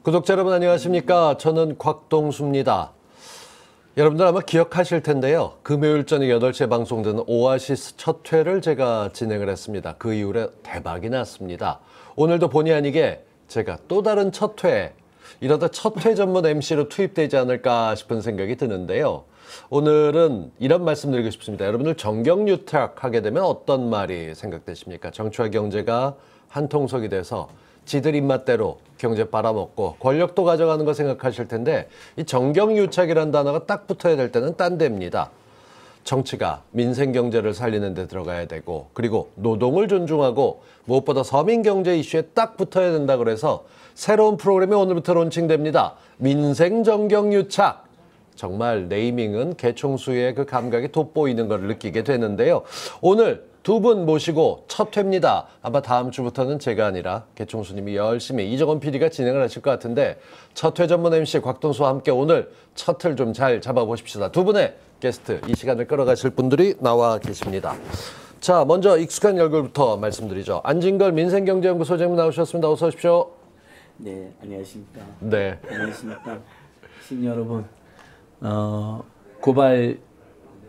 구독자 여러분 안녕하십니까? 저는 곽동수입니다. 여러분들 아마 기억하실 텐데요. 금요일 저녁 8시에 방송되는 오아시스 첫 회를 제가 진행을 했습니다. 그 이후에 대박이 났습니다. 오늘도 본의 아니게 제가 또 다른 첫 회, 이러다 첫 회 전문 MC로 투입되지 않을까 싶은 생각이 드는데요. 오늘은 이런 말씀 드리고 싶습니다. 여러분들 정경유착 하게 되면 어떤 말이 생각되십니까? 정치와 경제가 한통속이 돼서 지들 입맛대로 경제 빨아먹고 권력도 가져가는 거 생각하실 텐데, 이 정경유착이라는 단어가 딱 붙어야 될 때는 딴 데입니다. 정치가 민생 경제를 살리는 데 들어가야 되고, 그리고 노동을 존중하고 무엇보다 서민 경제 이슈에 딱 붙어야 된다 그래서 새로운 프로그램이 오늘부터 론칭됩니다. 민생 정경유착. 정말 네이밍은 개총수의 그 감각이 돋보이는 걸 느끼게 되는데요. 오늘 두 분 모시고 첫 회입니다. 아마 다음 주부터는 제가 아니라 개총수님이 열심히 이정원 PD가 진행을 하실 것 같은데, 첫 회 전문 MC 곽동수와 함께 오늘 첫 을 좀 잘 잡아보십시다. 두 분의 게스트, 이 시간을 끌어가실 분들이 나와 계십니다. 자, 먼저 익숙한 얼굴부터 말씀드리죠. 안진걸 민생경제연구소장님 나오셨습니다. 어서 오십시오. 네, 안녕하십니까. 네. 안녕하십니까. 시민 여러분, 고발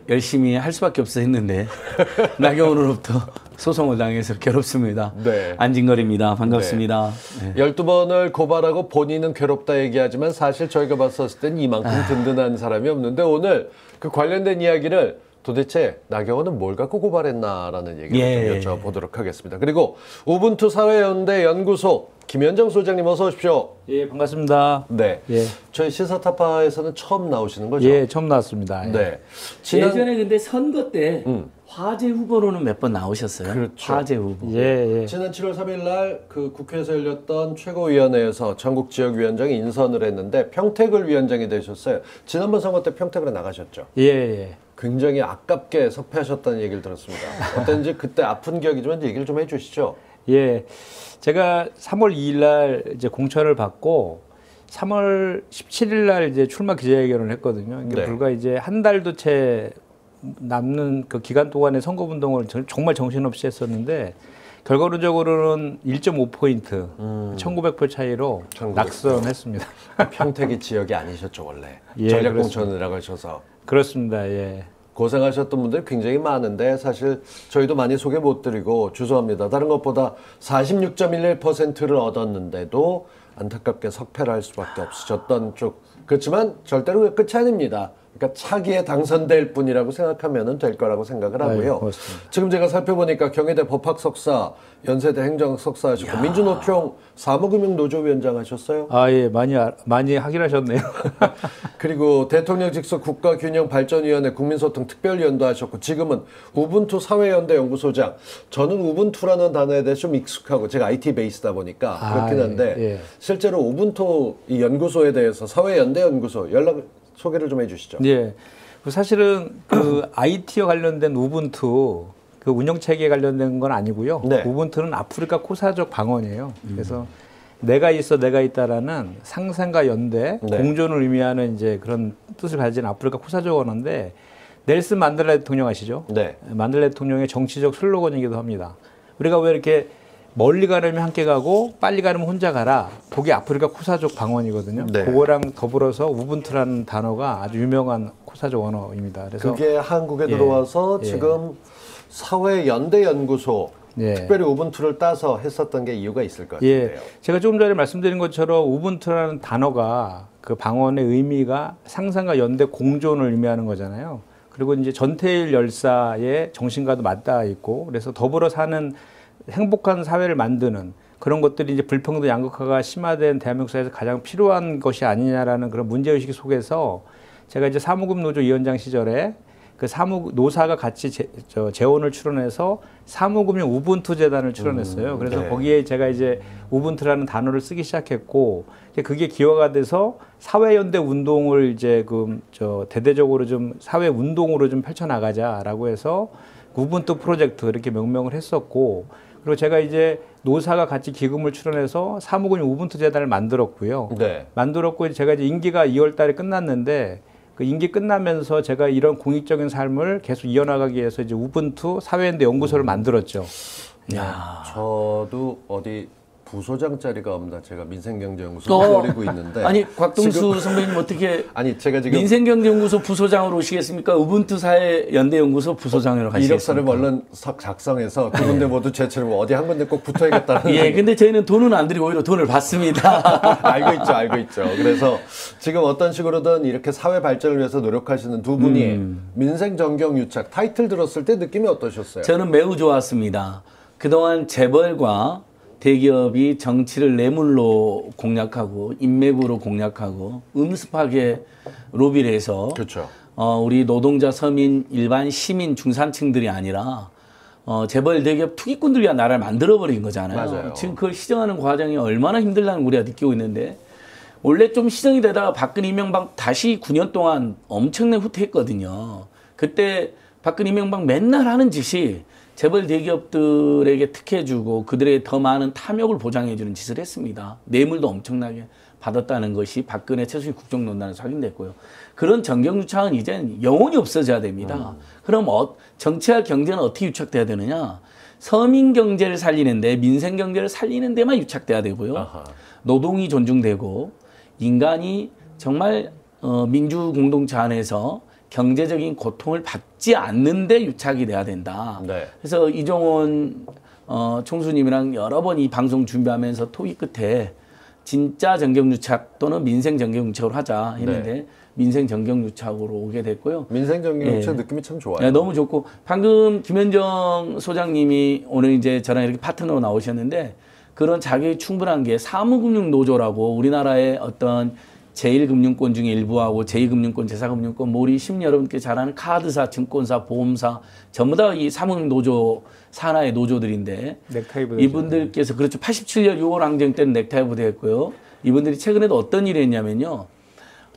열심히 할 수밖에 없어 했는데 나경원으로부터 소송을 당해서 괴롭습니다. 네. 안진걸입니다. 반갑습니다. 네. 12번을 고발하고 본인은 괴롭다 얘기하지만 사실 저희가 봤었을 땐 이만큼 든든한 사람이 없는데, 오늘 그 관련된 이야기를 도대체 나경원은 뭘 갖고 고발했나라는 얘기를 좀 여쭤보도록 하겠습니다. 그리고 우분투 사회연대 연구소 김현정 소장님 어서 오십시오. 예, 반갑습니다. 네. 예. 저희 시사타파에서는 처음 나오시는 거죠? 예, 처음 나왔습니다. 네. 예전에 근데 선거 때 화제 후보로는 몇 번 나오셨어요. 그렇죠. 화제 후보. 예. 지난 7월 3일 날 그 국회에서 열렸던 최고위원회에서 전국 지역위원장 인선을 했는데 평택을 위원장이 되셨어요. 지난번 선거 때 평택으로 나가셨죠? 예. 굉장히 아깝게 석패하셨다는 얘기를 들었습니다. 어땠는지 그때 아픈 기억이지만 얘기를 좀 해주시죠. 예. 제가 3월 2일 날 이제 공천을 받고 3월 17일 날 이제 출마 기자회견을 했거든요. 그러니까 네. 불과 이제 한 달도 채 남는 그 기간 동안의 선거운동을 정말 정신없이 했었는데, 결과론적으로는 1.5포인트, 1900표 차이로 1900표. 낙선했습니다. 평택이 지역이 아니셨죠, 원래. 예, 전략공천을 나가셔서. 그렇습니다. 예. 고생하셨던 분들이 굉장히 많은데 사실 저희도 많이 소개 못 드리고 죄송합니다. 다른 것보다 46.11%를 얻었는데도 안타깝게 석패를 할 수밖에 없으셨던 쪽. 그렇지만 절대로 끝이 아닙니다. 그러니까 차기에 당선될 분이라고 생각하면 될 거라고 생각을 하고요. 고맙습니다. 지금 제가 살펴보니까 경희대 법학석사, 연세대 행정석사 하셨고, 민주노총 사무금융노조위원장 하셨어요. 아, 예. 많이 하긴 하셨네요. 그리고 대통령 직속 국가균형발전위원회 국민소통 특별위원도 하셨고, 지금은 우분투 사회연대 연구소장. 저는 우분투라는 단어에 대해 좀 익숙하고, 제가 IT 베이스다 보니까 그렇긴 한데, 예. 실제로 우분투 이 연구소에 대해서 사회연대 연구소 소개를 좀 해주시죠. 예. 사실은 그 IT와 관련된 우분투, 그 운영 체계에 관련된 건 아니고요. 네. 우분투는 아프리카 코사적 방언이에요. 그래서 내가 있어 내가 있다라는 상생과 연대, 네. 공존을 의미하는 이제 그런 뜻을 가진 아프리카 코사적 언어인데, 넬슨 만델라 대통령 아시죠? 네. 만델라 대통령의 정치적 슬로건이기도 합니다. 우리가 왜 이렇게 멀리 가려면 함께 가고 빨리 가려면 혼자 가라. 그게 아프리카 코사족 방언이거든요. 네. 그거랑 더불어서 우분투라는 단어가 아주 유명한 코사족 언어입니다. 그래서 그게 한국에 들어와서 지금 사회연대연구소 특별히 우분투를 따서 했었던 게 이유가 있을 것 같은데요. 제가 조금 전에 말씀드린 것처럼 우분투라는 단어가 그 방언의 의미가 상상과 연대 공존을 의미하는 거잖아요. 그리고 이제 전태일 열사의 정신과도 맞닿아 있고, 그래서 더불어 사는 행복한 사회를 만드는 그런 것들이 이제 불평등 양극화가 심화된 대한민국 사회에서 가장 필요한 것이 아니냐라는 그런 문제의식 속에서 제가 이제 사무금노조 위원장 시절에 그 노사가 같이 재원을 출원해서 사무금융 우분투 재단을 출원했어요. 그래서 네. 거기에 제가 이제 우분투라는 단어를 쓰기 시작했고, 그게 기화가 돼서 사회연대 운동을 이제 대대적으로 좀 사회 운동으로 좀 펼쳐나가자라고 해서 우분투 프로젝트 이렇게 명명을 했었고, 그리고 제가 이제 노사가 같이 기금을 출원해서 사무금융 우분투 재단을 만들었고요. 네. 만들었고, 제가 이제 임기가 2월 달에 끝났는데, 그 임기 끝나면서 제가 이런 공익적인 삶을 계속 이어나가기 위해서 이제 우분투 사회연대 연구소를 만들었죠. 저도 어디 부소장 자리가 없나 제가 민생경제연구소 노리고 있는데 아니 곽동수 선배님 어떻게 아니 제가 지금 민생경제연구소 부소장으로 오시겠습니까? 우분투 사회연대연구소 부소장으로 가시겠습니까? 이력서를 얼른 작성해서 두 군데 모두 제출을 어디 한 군데 꼭 붙어야겠다는. 예, 근데 저희는 돈은 안 드리고 오히려 돈을 받습니다. 알고 있죠. 그래서 지금 어떤 식으로든 이렇게 사회 발전을 위해서 노력하시는 두 분이 민생정경유착 타이틀 들었을 때 느낌이 어떠셨어요? 저는 매우 좋았습니다. 그동안 재벌과 대기업이 정치를 뇌물로 공략하고 인맥으로 공략하고 음습하게 로비를 해서 그렇죠. 우리 노동자, 서민, 일반 시민, 중산층들이 아니라 재벌, 대기업, 투기꾼들이 나라를 만들어버린 거잖아요. 맞아요. 지금 그걸 시정하는 과정이 얼마나 힘들다는 우리가 느끼고 있는데 원래 좀 시정이 되다가 박근혜, 이명박 다시 9년 동안 엄청나게 후퇴했거든요. 그때 박근혜, 이명박 맨날 하는 짓이 재벌 대기업들에게 특혜주고 그들에게 더 많은 탐욕을 보장해주는 짓을 했습니다. 뇌물도 엄청나게 받았다는 것이 박근혜 최순실 국정농단에서 확인됐고요. 그런 정경유착은 이제는 영원히 없어져야 됩니다. 그럼 정치와 경제는 어떻게 유착돼야 되느냐? 서민 경제를 살리는데 민생 경제를 살리는 데만 유착돼야 되고요. 아하. 노동이 존중되고 인간이 정말 민주 공동체 안에서 경제적인 고통을 받지 않는데 유착이 돼야 된다. 네. 그래서 이종원 총수님이랑 여러 번 이 방송 준비하면서 토의 끝에 진짜 정경유착 또는 민생 정경유착으로 하자 했는데 네. 민생 정경유착으로 오게 됐고요. 민생정경유착 예. 느낌이 참 좋아요. 네, 너무 좋고 방금 김현정 소장님이 오늘 이제 저랑 이렇게 파트너로 나오셨는데 그런 자격이 충분한 게 사무금융노조라고 우리나라의 어떤 제1금융권 중에 일부하고 제2금융권, 제4금융권, 우리 심리 여러분께 잘 아는 카드사, 증권사, 보험사 전부 다 이 사무금융노조 산하의 노조들인데 넥타이 부대죠. 이분들께서 그렇죠. 87년 6월 항쟁 때는 넥타이 부대였고요. 이분들이 최근에도 어떤 일을 했냐면요.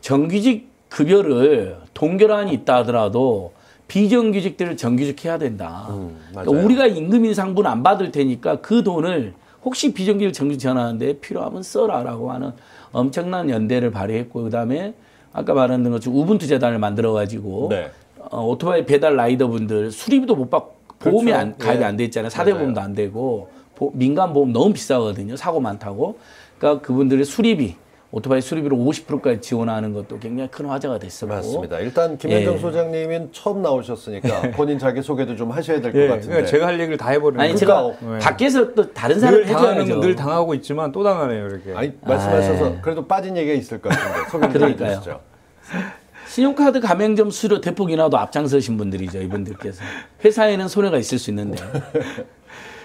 정규직 급여를 동결안이 있다 하더라도 비정규직들을 정규직해야 된다. 맞아요. 그러니까 우리가 임금 인상분 안 받을 테니까 그 돈을 혹시 비정규직 정규직 전환하는데 필요하면 써라라고 하는 엄청난 연대를 발휘했고 그다음에 아까 말한 것처럼 우분투 재단을 만들어 가지고 네. 오토바이 배달 라이더분들 수리비도 못 받고 보험이 그렇죠. 가입이 예. 안 돼 있잖아요. 사대 맞아요. 보험도 안 되고 민간 보험 너무 비싸거든요. 사고 많다고. 그러니까 그분들의 수리비 오토바이 수리비로 50%까지 지원하는 것도 굉장히 큰 화제가 됐었고. 맞습니다. 일단 김현정 예. 소장님은 처음 나오셨으니까 본인 자기소개도 좀 하셔야 될 것 예, 같은데. 그러니까 제가 할 얘기를 다 해버리는 아니 거예요. 제가 네. 밖에서 또 다른 사람 늘 당하는 해줘야죠. 늘 당하고 있지만 또 당하네요 이렇게. 아니 말씀하셔서 그래도 빠진 얘기가 있을 것 같은데 소개 좀 그러니까요. 해주시죠. 신용카드 가맹점 수수료 대폭 인하도 앞장서신 분들이죠. 이분들께서. 회사에는 손해가 있을 수 있는데.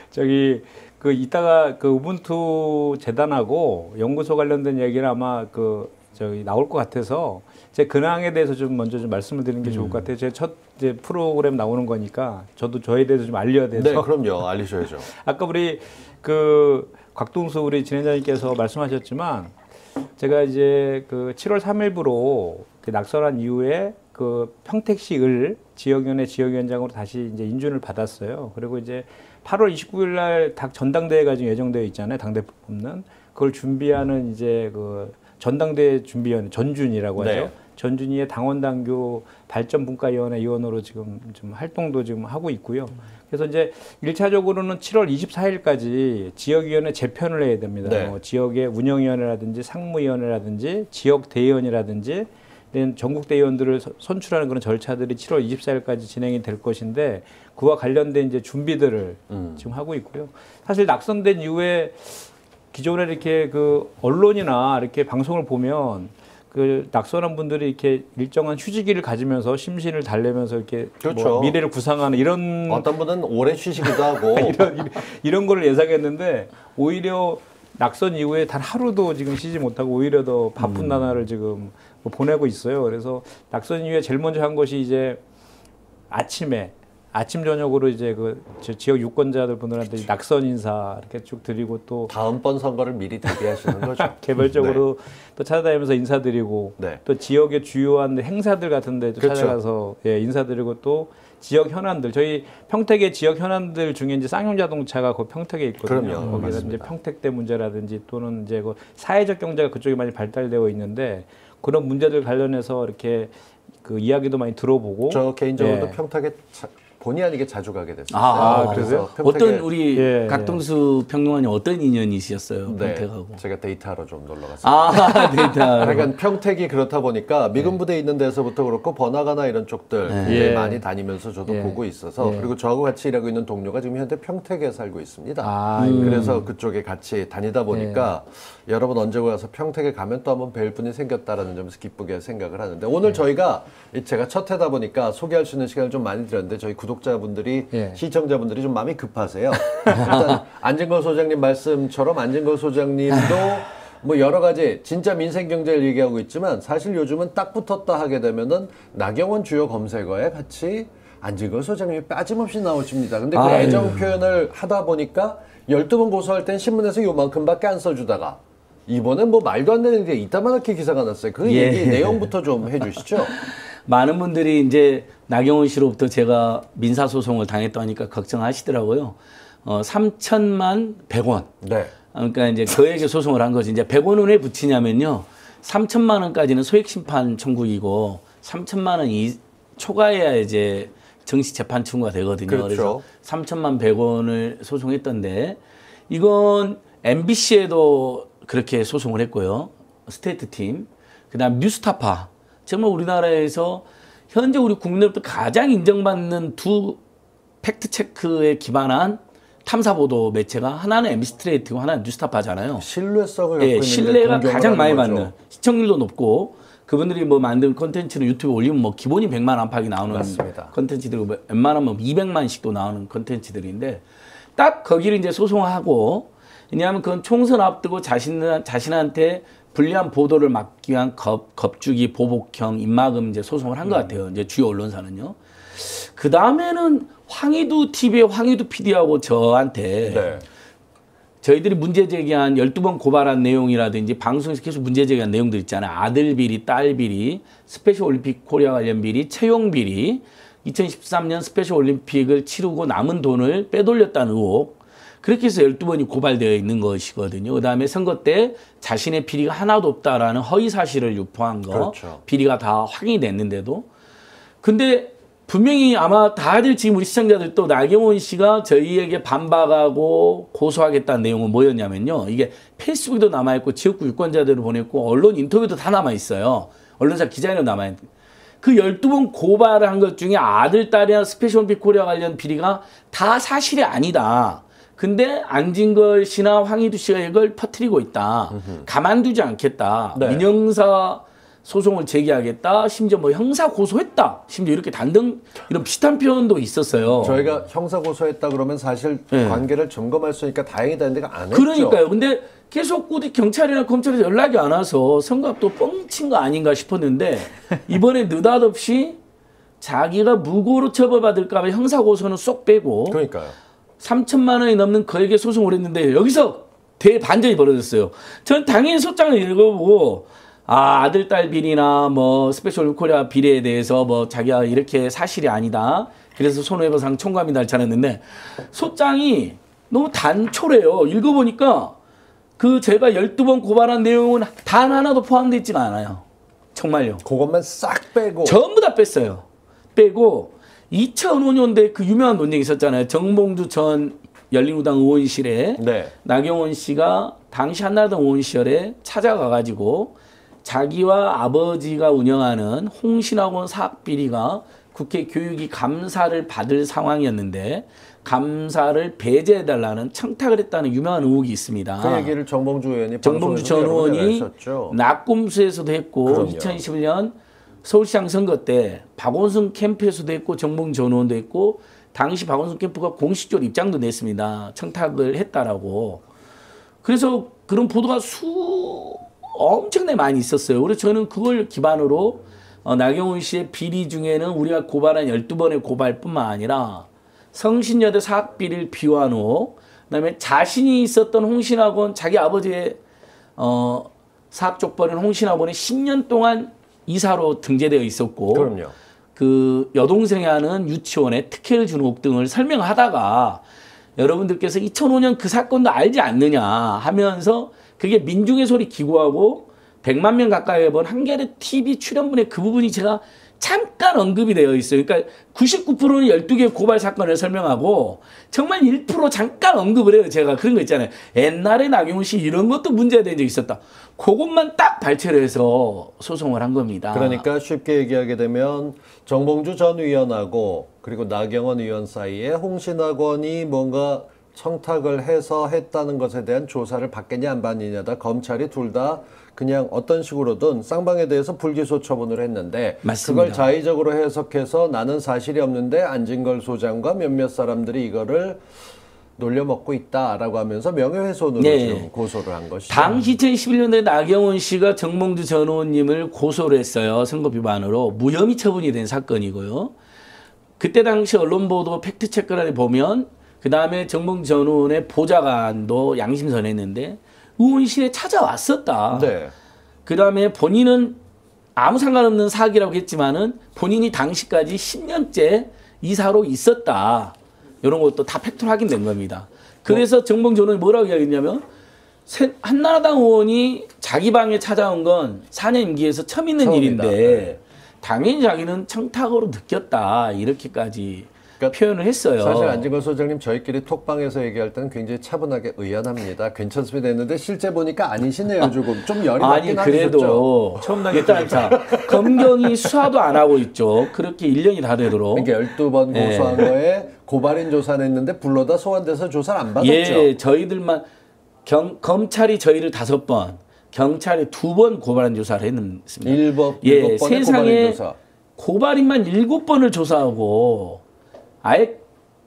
저기 그 이따가 그 우분투 재단하고 연구소 관련된 얘기는 아마 그 저기 나올 것 같아서 제 근황에 대해서 좀 먼저 좀 말씀을 드리는 게 좋을 것 같아요. 제 첫 이제 프로그램 나오는 거니까 저도 저에 대해서 좀 알려야 돼서. 네, 그럼요. 알리셔야죠. 아까 우리 그 곽동수 우리 진행자님께서 말씀하셨지만 제가 이제 그 7월 3일부로 그 낙선한 이후에 그 평택시 을 지역위원회 지역위원장으로 다시 이제 인준을 받았어요. 그리고 이제 8월 29일 날 당 전당대회가 지금 예정되어 있잖아요. 당대표 뽑는 그걸 준비하는 이제 그 전당대회 준비위원회 전준이라고 하죠. 네. 전준위의 당원당규 발전분과위원회 위원으로 지금 좀 활동도 지금 하고 있고요. 그래서 이제 1차적으로는 7월 24일까지 지역위원회 재편을 해야 됩니다. 네. 뭐 지역의 운영위원회라든지 상무위원회라든지 지역대의원이라든지 전국대의원들을 선출하는 그런 절차들이 7월 24일까지 진행이 될 것인데 그와 관련된 이제 준비들을 지금 하고 있고요. 사실 낙선된 이후에 기존에 이렇게 그 언론이나 이렇게 방송을 보면 그 낙선한 분들이 이렇게 일정한 휴지기를 가지면서 심신을 달래면서 이렇게 그렇죠. 뭐 미래를 구상하는 이런 어떤 분은 오래 쉬시기도 하고 이런 거를 예상했는데 오히려 낙선 이후에 단 하루도 지금 쉬지 못하고 오히려 더 바쁜 나날을 지금 뭐 보내고 있어요. 그래서 낙선 이후에 제일 먼저 한 것이 이제 아침 저녁으로 이제 그 지역 유권자들 분들한테 낙선 인사 이렇게 쭉 드리고 또 다음번 선거를 미리 대비하시는 거죠. 개별적으로 또 찾아다니면서 인사드리고 네. 또 지역의 주요한 행사들 같은 데 그렇죠. 찾아가서 예, 인사드리고 또 지역 현안들 저희 평택의 지역 현안들 중에 이제 쌍용 자동차가 그 평택에 있거든요. 그럼요. 거기서 이제 맞습니다. 평택대 문제라든지 또는 이제 그 사회적 경제가 그쪽에 많이 발달되어 있는데 그런 문제들 관련해서 이렇게 그 이야기도 많이 들어보고 저 개인적으로도 예. 평택에 본의 아니게 자주 가게 됐어요. 그러세요? 어떤 우리 예, 각동수 평론가님 어떤 인연이 있으셨어요? 네, 평택하고. 제가 데이트하러 좀 놀러 갔습니다. 데이터. 그러니까 평택이 그렇다 보니까 미군 부대 있는 데서부터 그렇고 번화가나 이런 쪽들 굉장히 많이 다니면서 저도 보고 있어서 그리고 저하고 같이 일하고 있는 동료가 지금 현재 평택에 살고 있습니다. 그래서 그쪽에 같이 다니다 보니까 여러분 언제 가서 평택에 가면 또 한번 뵐 분이 생겼다라는 점에서 기쁘게 생각을 하는데 오늘 저희가 제가 첫 회다 보니까 소개할 수 있는 시간을 좀 많이 드렸는데 저희 구독자분들이 시청자분들이 좀 마음이 급하세요. 일단 안진걸 소장님 말씀처럼 안진걸 소장님도 뭐 여러 가지 진짜 민생 경제를 얘기하고 있지만 사실 요즘은 딱 붙었다 하게 되면은 나경원 주요 검색어에 같이 안진걸 소장님이 빠짐없이 나오십니다. 근데 그 애정 표현을 하다 보니까 12번 고소할 땐 신문에서 요만큼밖에 안 써주다가 이번엔 뭐 말도 안 되는 게 이따만하게 기사가 났어요. 그 얘기 내용부터 좀 해주시죠. 많은 분들이 이제 나경원 씨로부터 제가 민사소송을 당했다니까 걱정하시더라고요. 3천만 100원. 네. 그러니까 이제 그에게 소송을 한 거지. 이제 100원은 왜 붙이냐면요. 3천만 원까지는 소액심판 청구이고 3천만 원 초과해야 이제 정식 재판 청구가 되거든요. 그렇죠. 그래서 3천만 100원을 소송했던데 이건 MBC에도 그렇게 소송을 했고요. 스테이트 팀. 그다음 뉴스타파. 정말 우리나라에서 현재 우리 국민으로부터 가장 인정받는 두 팩트체크에 기반한 탐사보도 매체가 하나는 MBC 스트레이트고 하나는 뉴스타파잖아요. 신뢰성을 갖고 있는 신뢰가 가장 많이 거죠. 받는 시청률도 높고 그분들이 뭐 만든 콘텐츠는 유튜브에 올리면 뭐 기본이 100만 안팎이 나오는 맞습니다. 콘텐츠들이고 웬만하면 200만씩도 나오는 콘텐츠들인데 딱 거기를 이제 소송하고 왜냐하면 그건 총선 앞두고 자신한테 불리한 보도를 막기 위한 겁주기 보복형 입막음 이제 소송을 한 것 같아요. 이제 주요 언론사는요. 그 다음에는 황희두 TV의 황희두 PD하고 저한테 저희들이 문제 제기한 12번 고발한 내용이라든지 방송에서 계속 문제 제기한 내용들 있잖아요. 아들 비리, 딸 비리, 스페셜 올림픽 코리아 관련 비리, 채용 비리, 2013년 스페셜 올림픽을 치르고 남은 돈을 빼돌렸다는 의혹. 그렇게 해서 12번이 고발되어 있는 것이거든요. 그다음에 선거 때 자신의 비리가 하나도 없다라는 허위 사실을 유포한 거. 그렇죠. 비리가 다 확인이 됐는데도. 근데 분명히 아마 다들 지금 우리 시청자들도 나경원 씨가 저희에게 반박하고 고소하겠다는 내용은 뭐였냐면요. 이게 페이스북에도 남아있고 지역구 유권자들을 보냈고 언론 인터뷰도 다 남아있어요. 언론사 기자회견 남아있는. 그 12번 고발을 한 것 중에 아들, 딸이나 스페셜 올림픽 코리아 관련 비리가 다 사실이 아니다. 근데 안진걸 씨나 황희두 씨가 이걸 퍼뜨리고 있다. 가만두지 않겠다. 민형사 소송을 제기하겠다. 심지어 뭐 형사 고소했다. 심지어 이렇게 단등 이런 비슷한 표현도 있었어요. 저희가 형사 고소했다 그러면 사실 관계를 점검할 수 있으니까 다행이다 했는데 안 했죠. 그러니까요. 근데 계속 어디 경찰이나 검찰에서 연락이 안 와서 선거 앞도 뻥친 거 아닌가 싶었는데 이번에 느닷없이 자기가 무고로 처벌받을까 봐 형사 고소는 쏙 빼고 그러니까요. 3천만 원이 넘는 거액의 소송을 했는데 여기서 대반전이 벌어졌어요. 전 당연히 소장을 읽어보고 아들, 딸 비리나 뭐 스페셜 올림픽 코리아 비리에 대해서 뭐 자기가 이렇게 사실이 아니다. 그래서 손해배상 청구함이 날차렸는데 소장이 너무 단초래요. 읽어보니까 그 제가 12번 고발한 내용은 단 하나도 포함되어 있지가 않아요. 정말요. 그것만 싹 빼고 전부 다 뺐어요. 빼고 2005년도에 그 유명한 논쟁이 있었잖아요. 정봉주 전 열린우당 의원실에 나경원 씨가 당시 한나라당 의원 시절에 찾아가가지고 자기와 아버지가 운영하는 홍신학원 사학 비리가 국회 교육위 감사를 받을 상황이었는데 감사를 배제해달라는 청탁을 했다는 유명한 의혹이 있습니다. 그 얘기를 정봉주 의원이 정봉주 전 의원이 낙곰수에서도 했고 그럼요. 2021년 서울시장 선거 때 박원순 캠프에서도 했고 정봉주 전 의원도 했고 당시 박원순 캠프가 공식적으로 입장도 냈습니다. 청탁을 했다라고. 그래서 그런 보도가 엄청나게 많이 있었어요. 그래서 저는 그걸 기반으로 나경원 씨의 비리 중에는 우리가 고발한 12번의 고발뿐만 아니라 성신여대 사학비리를 비호한 후 그다음에 자신이 있었던 홍신학원 자기 아버지의 사학 족벌인 홍신학원에 10년 동안 이사로 등재되어 있었고 그럼요. 그 여동생이 하는 유치원에 특혜를 준 의혹 등을 설명하다가 여러분들께서 2005년 그 사건도 알지 않느냐 하면서 그게 민중의 소리 기고하고 100만 명 가까이 해본 한겨레 TV 출연분의 그 부분이 제가 잠깐 언급이 되어 있어요. 그러니까 99%는 12개 고발 사건을 설명하고 정말 1% 잠깐 언급을 해요. 제가 그런 거 있잖아요. 옛날에 나경원 씨 이런 것도 문제가 된 적이 있었다. 그것만 딱 발췌를 해서 소송을 한 겁니다. 그러니까 쉽게 얘기하게 되면 정봉주 전 의원하고 그리고 나경원 의원 사이에 홍신학원이 뭔가 청탁을 해서 했다는 것에 대한 조사를 받겠냐 안 받느냐다. 검찰이 둘 다 그냥 어떤 식으로든 쌍방에 대해서 불기소 처분을 했는데 맞습니다. 그걸 자의적으로 해석해서 나는 사실이 없는데 안진걸 소장과 몇몇 사람들이 이거를 놀려먹고 있다라고 하면서 명예훼손으로 네. 지금 고소를 한 것이죠. 당시 2011년도에 나경원 씨가 정봉주 전 의원님을 고소를 했어요. 선거 위반으로. 무혐의 처분이 된 사건이고요. 그때 당시 언론 보도 팩트체크란에 보면 그 다음에 정봉주 전 의원의 보좌관도 양심선했는데 의원실에 찾아왔었다. 네. 그 다음에 본인은 아무 상관없는 사기라고 했지만은 본인이 당시까지 10년째 이사로 있었다. 이런 것도 다 팩트로 확인된 겁니다. 그래서 정봉주 전 의원이 뭐라고 이야기했냐면 한나라당 의원이 자기 방에 찾아온 건 4년 임기에서 처음 있는 처음이다. 일인데 네. 당연히 자기는 청탁으로 느꼈다. 이렇게까지 그러니까 표현을 했어요. 사실 안진걸 소장님 저희끼리 톡방에서 얘기할 때는 굉장히 차분하게 의연합니다. 괜찮습니다 했는데 실제 보니까 아니시네요. 조금 좀 열이 아니 받긴 하셨죠. 그래도 처음 일단 자 검경이 수사도 안 하고 있죠. 그렇게 1년이 다 되도록. 그러니까 12번 예. 고소한 거에 고발인 조사는 했는데 불러다 소환돼서 조사를 안 받았죠. 예, 저희들만 검찰이 저희를 5번, 경찰이 2번 고발한 조사를 했습니다. 일곱 예, 번의 고발인 세상에 조사. 고발인만 7번을 조사하고 아예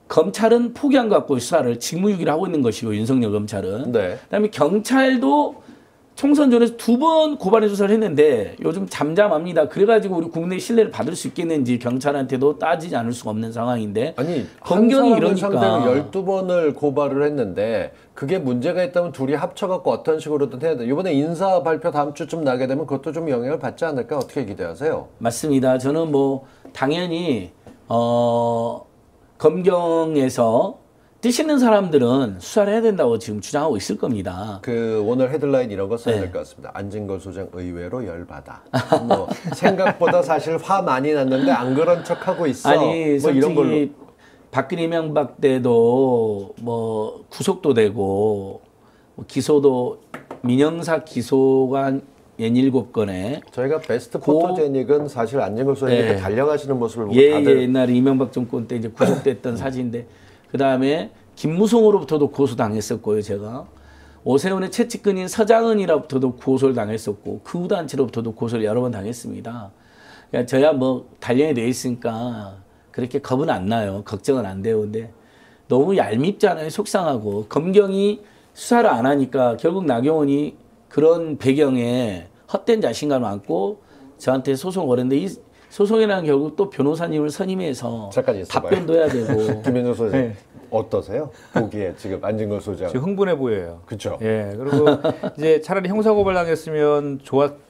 검찰은 포기한 것 같고 수사를 직무유기를 하고 있는 것이고 윤석열 검찰은. 네. 그다음에 경찰도 총선 전에서 2번 고발인 조사를 했는데 요즘 잠잠합니다. 그래가지고 우리 국내 신뢰를 받을 수 있겠는지 경찰한테도 따지지 않을 수가 없는 상황인데. 아니 검경이 한 사람을 이러니까. 상대로 12번을 고발을 했는데 그게 문제가 있다면 둘이 합쳐갖고 어떤 식으로든 해야 돼. 이번에 인사 발표 다음 주쯤 나게 되면 그것도 좀 영향을 받지 않을까 어떻게 기대하세요? 맞습니다. 저는 뭐 당연히 검경에서 뜻 있는 사람들은 수사를 해야 된다고 지금 주장하고 있을 겁니다. 그 오늘 헤드라인 이런 거 써야 네. 될 것 같습니다. 안진걸 소장 의외로 열받아. 뭐 생각보다 사실 화 많이 났는데 안 그런 척하고 있어. 아니 뭐 이런 걸로. 솔직히 박근혜 이명박 때도 뭐 구속도 되고 뭐 기소도 민형사 기소가 47건에 저희가 베스트 포토제닉은 사실 안진걸 소장님께 네. 달려가시는 모습을 보고 예, 다들 옛날에 이명박 정권 때 이제 구속됐던 사진인데 그 다음에 김무성으로부터도 고소당했었고요, 제가. 오세훈의 최측근인 서장은이로부터도 고소를 당했었고 그 단체로부터도 고소를 여러 번 당했습니다. 그러니까 저야 뭐 단련이 돼 있으니까 그렇게 겁은 안 나요. 걱정은 안 돼요. 근데 너무 얄밉잖아요. 속상하고. 검경이 수사를 안 하니까 결국 나경원이 그런 배경에 헛된 자신감을 안고 저한테 소송을 걸었는데 이 소송이라는 결국 또 변호사님을 선임해서 잠깐 있어봐요. 답변도 해야 되고. 김현정 소장 네. 어떠세요? 보기에 지금 안진걸 소장. 지금 흥분해 보여요. 그렇죠. 예. 그리고 이제 차라리 형사고발 당했으면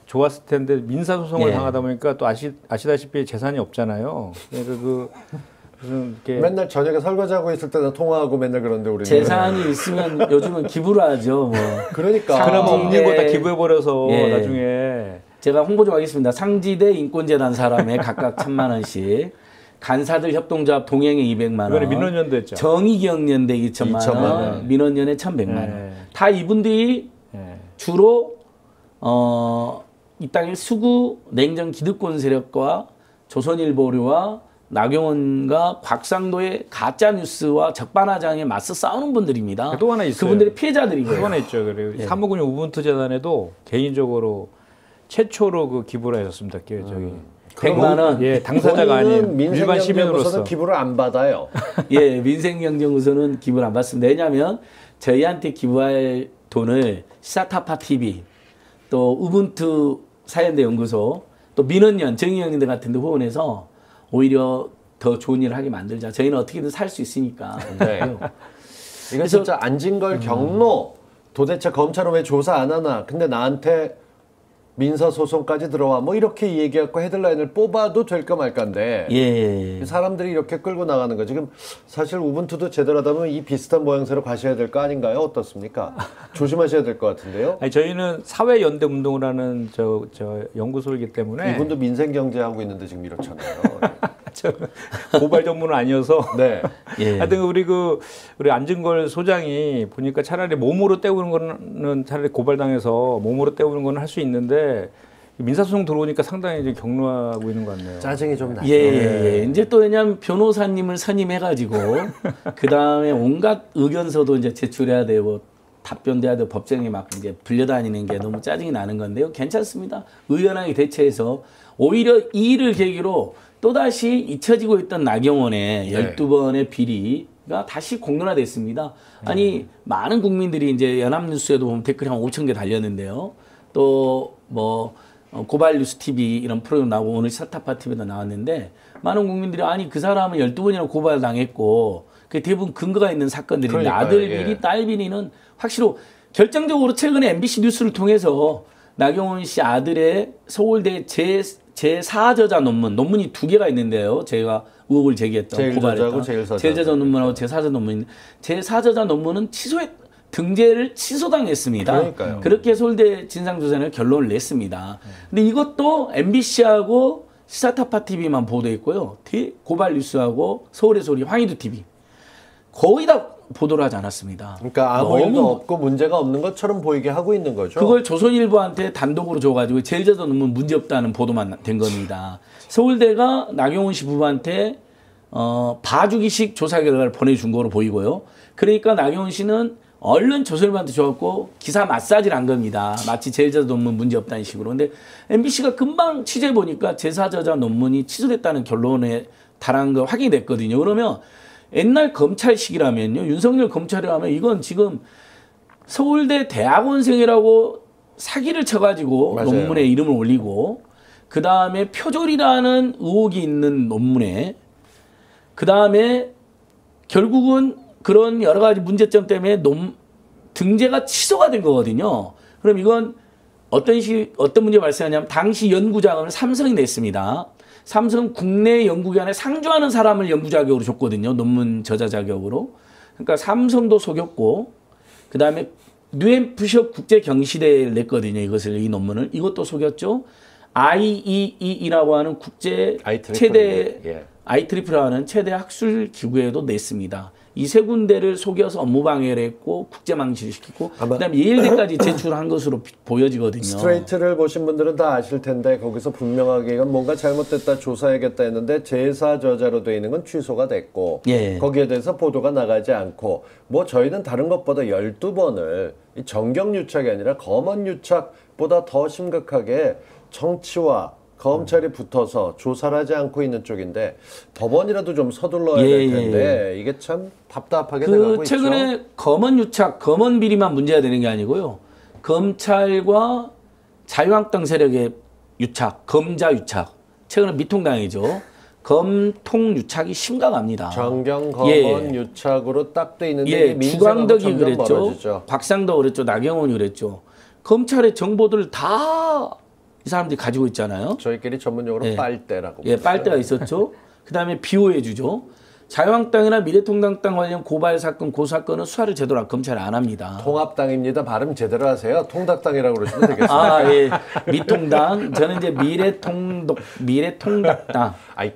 좋았을 텐데 민사 소송을 예. 당하다 보니까 또 아시다시피 재산이 없잖아요. 그러니까 무슨 이렇게 맨날 저녁에 설거지하고 있을 때는 통화하고 맨날 그런데 우리는 재산이 있으면 요즘은 기부를 하죠. 뭐. 그러니까 그나마 상지- 없는 거 다 예. 기부해 버려서 예. 나중에 제가 홍보 좀 하겠습니다. 상지대 인권재단 사람에 각각 1,000만 원씩, 간사들 협동조합 동행에 200만 원, 이번에 민원연도 했죠. 정의기억연대 2,000만 2,000만 원, 원. 민원연에 1,100만 원. 예. 다 이분들이 예. 주로 이 땅의 수구 냉전 기득권 세력과 조선일보류와 나경원과 곽상도의 가짜 뉴스와 적반하장에 맞서 싸우는 분들입니다. 또 하나 있어요. 그분들이 피해자들이고요. 또 하나 있죠. 그래요. 예. 사무근육 우분투 재단에도 개인적으로 최초로 그 기부를 하셨습니다. 저기 100만 원. 예, 당사자가 아닌 일반 시민으로서. 민생경제부서는 기부를 안 받아요. 예, 민생경제우선은 기부를 안 받습니다. 왜냐하면 저희한테 기부할 돈을 시사타파 TV, 또 우분투 사연대 연구소, 또 민원연, 정의연대 같은 데 후원해서 오히려 더 좋은 일을 하게 만들자. 저희는 어떻게든 살 수 있으니까. 네. 이거 진짜 안진걸 경로 도대체 검찰은 왜 조사 안 하나? 근데 나한테 민사 소송까지 들어와 뭐 이렇게 얘기하고 헤드라인을 뽑아도 될까 말까인데 예. 사람들이 이렇게 끌고 나가는 거 지금 사실 우분투도 제대로 하다 보면 이 비슷한 모양새로 가셔야 될 거 아닌가요? 어떻습니까? 조심하셔야 될 것 같은데요. 아니, 저희는 사회연대 운동을 하는 저 연구소이기 때문에 이분도 민생경제 하고 있는데 지금 이렇잖아요. 저는 고발 전문은 아니어서 네. 예. 하여튼 우리 안진걸 소장이 보니까 차라리 몸으로 때우는 거는 차라리 고발당해서 몸으로 때우는 건 할 수 있는데 민사소송 들어오니까 상당히 이제 격노하고 있는 것 같네요. 짜증이 좀 나죠. 예. 이제 또 왜냐면 변호사님을 선임해가지고 그 다음에 온갖 의견서도 이제 제출해야 되고 답변돼야 되고 법정에 막 이제 불려다니는 게 너무 짜증이 나는 건데요. 괜찮습니다. 의연하게 대처해서 오히려 이 일을 계기로 또다시 잊혀지고 있던 나경원의 네. 12번의 비리가 다시 공론화됐습니다. 아니 많은 국민들이 이제 연합뉴스에도 보면 댓글이 한 5천 개 달렸는데요. 또 뭐 고발뉴스 TV 이런 프로그램 나오고 오늘 사타파 TV도 나왔는데 많은 국민들이 아니 그 사람은 12번이나 고발당했고 그 대부분 근거가 있는 사건들인데 그러니까요, 아들 비리, 예. 딸 비리는 확실히 결정적으로 최근에 MBC 뉴스를 통해서 나경원 씨 아들의 서울대 제4저자 논문이 2개가 있는데요. 제가 의혹을 제기했던 제1저자고 고발했던 제1저자. 제1저자 논문하고 제4저자 논문. 제4저자 논문은 등재를 취소당했습니다. 그러니까요. 그렇게 서울대 진상조사는 결론을 냈습니다. 근데 이것도 MBC하고 시사타파 TV만 보도했고요. 고발 뉴스하고 서울의 소리 황희두 TV 거의 다 보도를 하지 않았습니다. 그러니까 아무 일도 없고 문제가 없는 것처럼 보이게 하고 있는 거죠. 그걸 조선일보한테 단독으로 줘가지고 제1저자 논문 문제없다는 보도만 된 겁니다. 서울대가 나경원 씨 부부한테 봐주기식 조사 결과를 보내준 거로 보이고요. 그러니까 나경원 씨는 얼른 조선일보한테 줘갖고 기사 마사지를 한 겁니다. 마치 제1저자 논문 문제없다는 식으로. 근데 MBC가 금방 취재해보니까 제4저자 논문이 취소됐다는 결론에 달한 거 확인이 됐거든요. 그러면 옛날 검찰식이라면요. 윤석열 검찰이라면 이건 지금 서울대 대학원생이라고 사기를 쳐가지고 맞아요. 논문에 이름을 올리고 그 다음에 표절이라는 의혹이 있는 논문에 그 다음에 결국은 그런 여러 가지 문제점 때문에 등재가 취소가 된 거거든요. 그럼 이건 어떤 문제가 발생하냐면 당시 연구자금을 삼성이 냈습니다. 삼성은 국내 연구기관에 상주하는 사람을 연구 자격으로 줬거든요. 논문 저자 자격으로. 그러니까 삼성도 속였고 그 다음에 뉴햄프셔 국제경시대회를 냈거든요. 이 논문을. 이것도 속였죠. IEEE라고 하는 국제 최대 IEEE라고 하는 최대 학술 기구에도 냈습니다. 이 세 군데를 속여서 업무 방해를 했고 국제 망신을 시키고 그다음에 예일대까지 제출한 것으로 보여지거든요. 스트레이트를 보신 분들은 다 아실 텐데 거기서 분명하게 이건 뭔가 잘못됐다 조사해야겠다 했는데 제4저자로 되어 있는 건 취소가 됐고 예. 거기에 대해서 보도가 나가지 않고 뭐 저희는 다른 것보다 12번을 정경유착이 아니라 검언유착보다 더 심각하게 정치와 검찰이 붙어서 조사를 하지 않고 있는 쪽인데 법원이라도 좀 서둘러야 될 텐데 이게 참 답답하게 돼가고 최근에 있죠. 검언유착, 검언비리만 문제가 되는 게 아니고요. 검찰과 자유한국당 세력의 유착, 검자유착. 최근에 미통당이죠. 검통유착이 심각합니다. 정경 검언유착으로 딱 돼 있는데 이게 민생하고 주광덕이 점점 그랬죠. 멀어지죠. 박상도 그랬죠. 나경원이 그랬죠. 검찰의 정보들을 다 이 사람들이 가지고 있잖아요. 저희끼리 전문용어로 빨대라고. 빨대가 있었죠. 그 다음에 비호해주죠. 자유한국당이나 미래통합당 관련 고발 사건, 고사건은 수사를 제대로 검찰이 안 합니다. 통합당입니다. 발음 제대로 하세요. 통닭당이라고 그러시면 되겠습니다. 예. 미통당. 저는 이제 미래통닭당.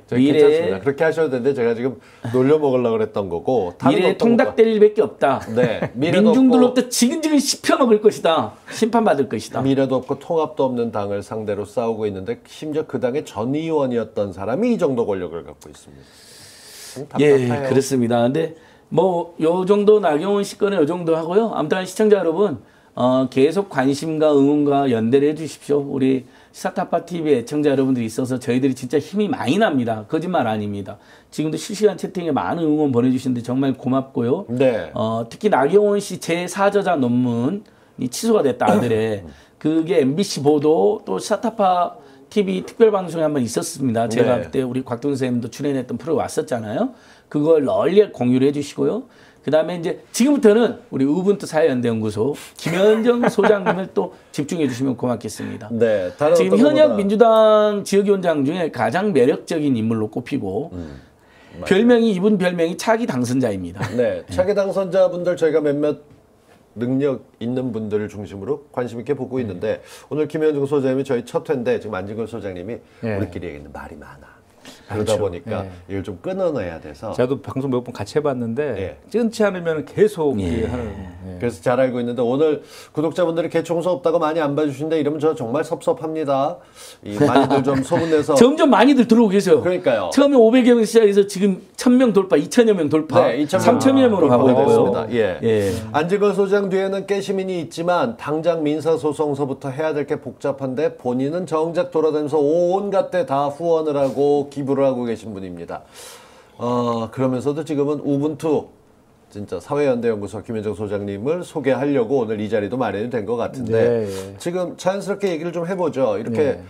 괜찮습니다. 그렇게 하셔도 되는데 제가 지금 놀려 먹으려고 그랬던 거고. 미래통닭 될 일밖에 없다. 네. 민중들로부터 지근지근 씹혀먹을 것이다. 심판받을 것이다. 미래도 없고 통합도 없는 당을 상대로 싸우고 있는데 심지어 그 당의 전 의원이었던 사람이 이 정도 권력을 갖고 있습니다. 예, 그렇습니다. 근데 뭐 요 정도 나경원 씨 건은 요 정도 하고요. 아무튼 시청자 여러분 계속 관심과 응원과 연대를 해주십시오. 우리 시사타파 TV 애청자 여러분들이 있어서 저희들이 진짜 힘이 많이 납니다. 거짓말 아닙니다. 지금도 실시간 채팅에 많은 응원 보내주시는데 정말 고맙고요. 네. 특히 나경원 씨 제4저자 논문이 취소가 됐다 아들의 그게 MBC 보도 또 시사타파 TV 특별방송에 한번 있었습니다. 제가 그때 우리 곽동 선생님도 출연했던 프로그램 왔었잖아요. 그걸 널리 공유를 해주시고요. 그다음에 이제 지금부터는 우리 우분투 사회연대연구소 김현정 소장님을 또 집중해 주시면 고맙겠습니다. 네, 다른 지금 어떤 현역 것보다- 민주당 지역위원장 중에 가장 매력적인 인물로 꼽히고 이분 별명이 차기 당선자입니다. 네, 차기 당선자분들 저희가 몇몇 능력 있는 분들을 중심으로 관심 있게 보고 있는데 오늘 김현중 소장님이 저희 첫 회인데 지금 안진걸 소장님이 네. 우리끼리 얘기는 말이 많아. 그러다 보니까 이걸 좀 끊어내야 돼서 저도 방송 몇 번 같이 해봤는데 예. 끊지 않으면 계속 예. 하는. 예. 그래서 잘 알고 있는데 오늘 구독자분들이 개총수 없다고 많이 안 봐주시는데 이러면 저 정말 섭섭합니다. 많이들 좀 소문내서 점점 많이들 들어오고 계세요. 그러니까요. 처음에 500여 명 시작해서 지금 1000명 돌파, 2000여 명 돌파, 네, 3000여 명으로 가고 있고요. 됐습니다. 예. 예. 안진걸 소장 뒤에는 깨시민이 있지만 당장 민사소송서부터 해야 될 게 복잡한데 본인은 정작 돌아다니면서 온갖 데 다 후원을 하고 기부를 하고 계신 분입니다. 그러면서도 지금은 우분투 진짜 사회연대연구소 김현정 소장님을 소개하려고 오늘 이 자리도 마련이 된 것 같은데 네, 예. 지금 자연스럽게 얘기를 좀 해보죠. 이렇게 네.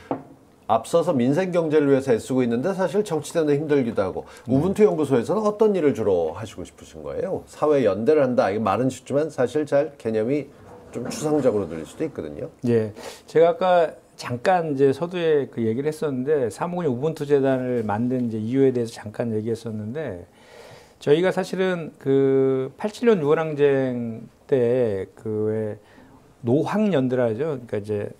앞서서 민생 경제를 위해서 애쓰고 있는데 사실 정치 때문에 힘들기도 하고 우분투 연구소에서는 어떤 일을 주로 하시고 싶으신 거예요? 사회 연대를 한다. 이게 말은 쉽지만 사실 잘 개념이 좀 추상적으로 들릴 수도 있거든요. 예, 제가 아까 잠깐 이제 서두에 그 얘기를 했었는데 사무국민 우분투 재단을 만든 이제 이유에 대해서 잠깐 얘기했었는데 저희가 사실은 그 87년 유월항쟁 때 그 왜 노학연대라죠. 그러니까 이제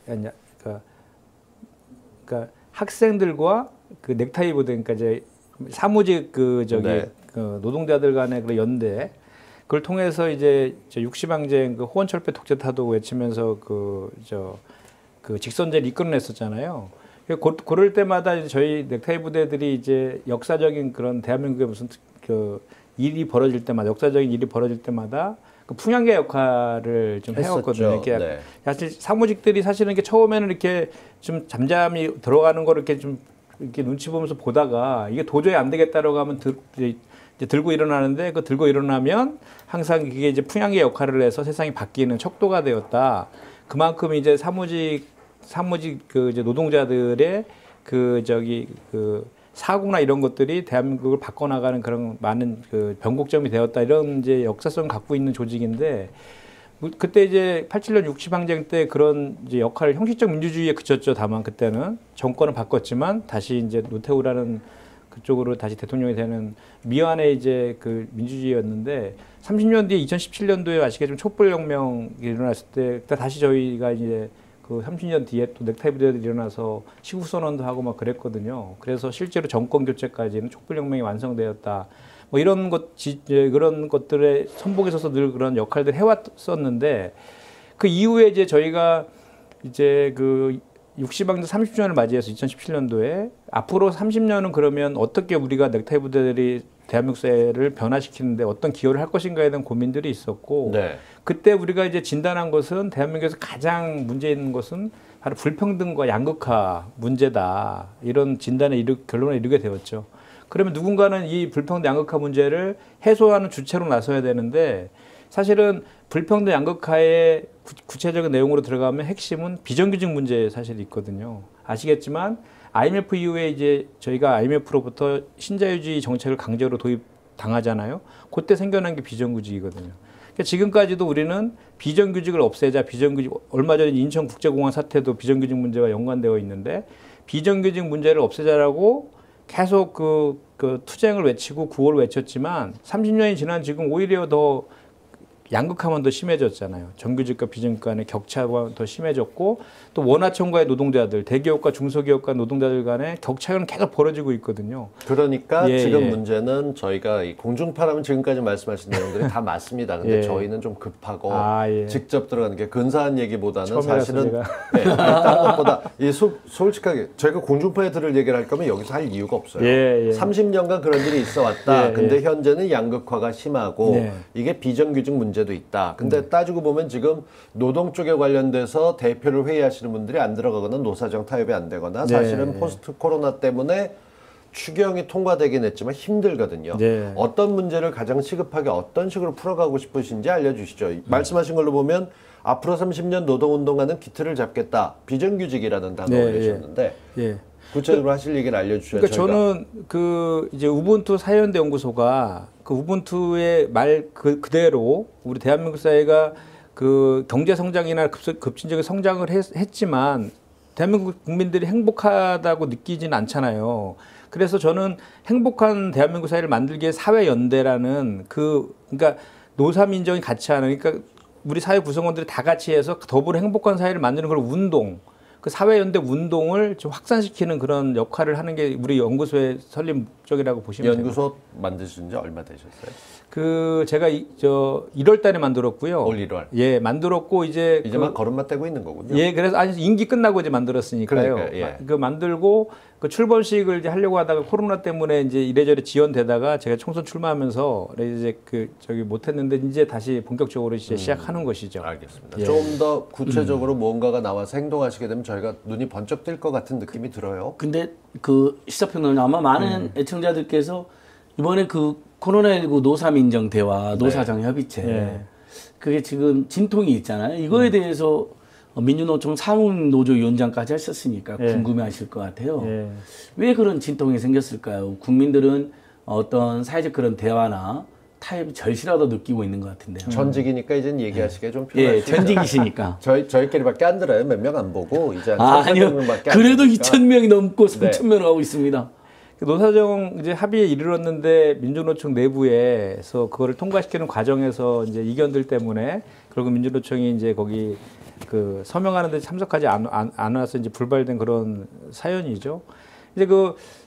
그러니까 학생들과 그 넥타이 보드 그러니까 이제 사무직 그 저기 네. 그 노동자들 간의 그 연대 그걸 통해서 이제 60항쟁 그 호원철폐 독재타도 외치면서 그 직선제를 이끌어냈었잖아요. 그럴 때마다 이제 저희 넥타이 부대들이 이제 역사적인 그런 대한민국의 무슨 그 일이 벌어질 때마다 역사적인 일이 벌어질 때마다 그 풍향계 역할을 좀 해왔거든요. 했었죠. 이렇게 네. 사실 사무직들이 사실은 이렇게 처음에는 이렇게 좀 잠잠히 들어가는 거를 이렇게 좀 이렇게 눈치 보면서 보다가 이게 도저히 안 되겠다라고 하면 이제 들고 일어나는데 그 들고 일어나면 항상 그게 이제 풍향계 역할을 해서 세상이 바뀌는 척도가 되었다. 그만큼 이제 사무직 그 이제 노동자들의 그 사고나 이런 것들이 대한민국을 바꿔나가는 그런 많은 그 변곡점이 되었다. 이런 이제 역사성을 갖고 있는 조직인데 그때 이제 87년 60항쟁 때 그런 이제 역할을 형식적 민주주의에 그쳤죠. 다만 그때는 정권을 바꿨지만 다시 이제 노태우라는 그쪽으로 다시 대통령이 되는 미완의 이제 그 민주주의였는데 30년 뒤에 2017년도에 아시겠지만 촛불혁명이 일어났을 때 다시 저희가 이제 그 30년 뒤에 또 넥타이 부대들이 일어나서 시국선언도 하고 막 그랬거든요. 그래서 실제로 정권 교체까지는 촛불혁명이 완성되었다. 뭐 이런 그런 것들의 선봉에 서서 늘 그런 역할들을 해왔었는데 그 이후에 이제 저희가 이제 그 60항쟁 30주년을 맞이해서 2017년도에 앞으로 30년은 그러면 어떻게 우리가 넥타이 부대들이 대한민국 사회를 변화시키는데 어떤 기여를 할 것인가에 대한 고민들이 있었고 네. 그때 우리가 이제 진단한 것은 대한민국에서 가장 문제 있는 것은 바로 불평등과 양극화 문제다. 이런 진단에 결론에 이르게 되었죠. 그러면 누군가는 이 불평등 양극화 문제를 해소하는 주체로 나서야 되는데 사실은 불평등 양극화의 구체적인 내용으로 들어가면 핵심은 비정규직 문제에 사실 있거든요. 아시겠지만 IMF 이후에 이제 저희가 IMF로부터 신자유주의 정책을 강제로 도입당하잖아요. 그때 생겨난 게 비정규직이거든요. 그러니까 지금까지도 우리는 비정규직을 없애자, 얼마 전에 인천국제공항 사태도 비정규직 문제와 연관되어 있는데 비정규직 문제를 없애자라고 계속 그 투쟁을 외치고 구호를 외쳤지만 30년이 지난 지금 오히려 더 양극화만 더 심해졌잖아요. 정규직과 비정규직 간의 격차가 더 심해졌고 또 원하청과의 노동자들, 대기업과 중소기업과 노동자들 간의 격차는 계속 벌어지고 있거든요. 그러니까 예, 지금 예. 문제는 저희가 이 공중파라면 지금까지 말씀하신 내용들이 다 맞습니다. 근데 예. 저희는 좀 급하고 예. 직접 들어가는 게 근사한 얘기보다는 처음이라서 사실은 제가. 네, 다른 것보다 솔직하게 저희가 공중파에 들을 얘기를 할 거면 여기서 할 이유가 없어요. 예, 예. 30년간 그런 일이 있어 왔다. 예, 근데 예. 현재는 양극화가 심하고 네. 이게 비정규직 문제도 있다. 근데 따지고 보면 지금 노동 쪽에 관련돼서 대표를 회의하시는 분들이 안 들어가거나 노사정 타협이 안 되거나 사실은 네. 포스트 코로나 때문에 추경이 통과되긴 했지만 힘들거든요. 네. 어떤 문제를 가장 시급하게 어떤 식으로 풀어가고 싶으신지 알려주시죠. 말씀하신 걸로 보면 앞으로 30년 노동운동하는 기틀을 잡겠다. 비정규직이라는 단어 네, 올리셨는데 예. 구체적으로 하실 얘기를 알려주셔야 그러니까 저희가. 저는 그 이제 우분투 사회연대 연구소가 그 우분투의 말 그대로 우리 대한민국 사회가 그 경제 성장이나 급진적인 성장을 했지만 대한민국 국민들이 행복하다고 느끼지는 않잖아요. 그래서 저는 행복한 대한민국 사회를 만들기 위해 사회연대라는 그러니까 노사민정이 같이 하는 그러니까 우리 사회 구성원들이 다 같이 해서 더불어 행복한 사회를 만드는 그런 운동, 그 사회연대 운동을 좀 확산시키는 그런 역할을 하는 게 우리 연구소의 설립 목적이라고 보시면 됩니다. 연구소 만드신 지 얼마 되셨어요? 그 제가 1월 달에 만들었고요. 올 1월. 예, 만들었고 이제 막 걸음마 떼고 있는 거군요. 예, 그래서 아니 임기 끝나고 이제 만들었으니까요. 그러니까요, 예. 그 만들고 그 출범식을 이제 하려고 하다가 코로나 때문에 이제 이래저래 지연되다가 제가 총선 출마하면서 이제 못했는데 이제 다시 본격적으로 이제 시작하는 것이죠. 알겠습니다. 예. 좀 더 구체적으로 무언가가 나와서 행동하시게 되면 저희가 눈이 번쩍 뜰 것 같은 느낌이 들어요. 근데 그 시사평론가 아마 많은 애청자들께서 이번에 그 코로나19 노사민정 대화, 노사정협의체 네. 그게 지금 진통이 있잖아요. 이거에 대해서 민주노총 사무노조위원장까지 하셨으니까 예. 궁금해하실 것 같아요. 예. 왜 그런 진통이 생겼을까요? 국민들은 어떤 사회적 그런 대화나 타협이 절실하다 느끼고 있는 것 같은데요. 전직이니까 이제는 얘기하시기에 좀 예, 편하시죠. 전직이시니까. 저희끼리밖에 안 들어요. 몇 명 안 보고 이제 한 아니요. 1,800명밖에 안 그래도 되니까. 2,000명이 넘고 네. 3,000명을 하고 있습니다. 노사정 이제 합의에 이르렀는데 민주노총 내부에서 그거를 통과시키는 과정에서 이제 이견들 때문에 결국 민주노총이 이제 거기 그 서명하는데 참석하지 안 와서 이제 불발된 그런 사연이죠. 이제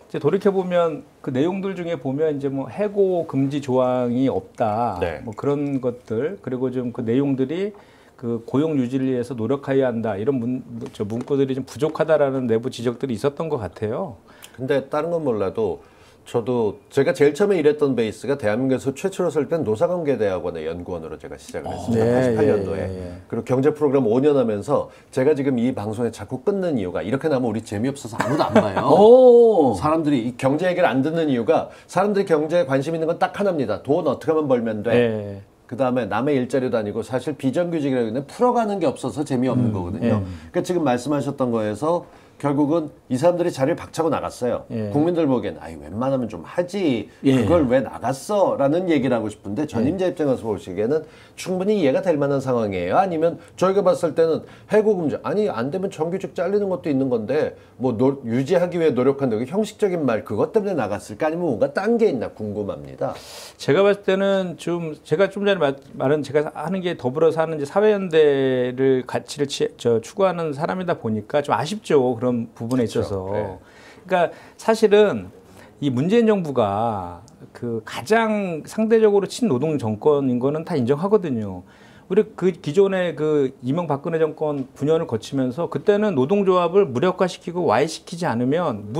이제 돌이켜 보면 그 내용들 중에 보면 이제 뭐 해고 금지 조항이 없다. 네. 뭐 그런 것들 그리고 좀 그 내용들이 그 고용 유지를 위해서 노력해야 한다 이런 문구들이 좀 부족하다라는 내부 지적들이 있었던 것 같아요. 근데 다른 건 몰라도 저도 제가 제일 처음에 일했던 베이스가 대한민국에서 최초로 설립된 노사관계대학원의 연구원으로 제가 시작을 했습니다. 네, 88년도에. 예. 그리고 경제 프로그램 5년 하면서 제가 지금 이 방송에 자꾸 끊는 이유가 이렇게 나면 우리 재미없어서 아무도 안 봐요. 오. 사람들이 이 경제 얘기를 안 듣는 이유가 사람들이 경제에 관심 있는 건 딱 하나입니다. 돈 어떻게 하면 벌면 돼. 예. 그 다음에 남의 일자리도 아니고 사실 비정규직이라고 하는 풀어가는 게 없어서 재미없는 거거든요. 그러니까 지금 말씀하셨던 거에서 결국은 이 사람들이 자리를 박차고 나갔어요. 예. 국민들 보기엔 아이 웬만하면 좀 하지 예. 그걸 왜 나갔어? 라는 얘기를 하고 싶은데 전임자 입장에서 보시기에는 충분히 이해가 될 만한 상황이에요. 아니면 저희가 봤을 때는 해고금지 아니 안 되면 정규직 잘리는 것도 있는 건데 뭐 유지하기 위해 노력한다. 형식적인 말 그것 때문에 나갔을까 아니면 뭔가 딴 게 있나 궁금합니다. 제가 봤을 때는 제가 좀 전에 말은 제가 하는 게 더불어서 하는 이제 사회연대를 가치를 추구하는 사람이다 보니까 좀 아쉽죠. 그런 부분에 있어서. 네. 그러니까 사실은 이 문재인 정부가 그 가장 상대적으로 친노동 정권인 거는 다 인정하거든요. 우리 그 기존의 그 이명박근혜 정권 9년을 거치면서 그때는 노동조합을 무력화시키고 와해시키지 않으면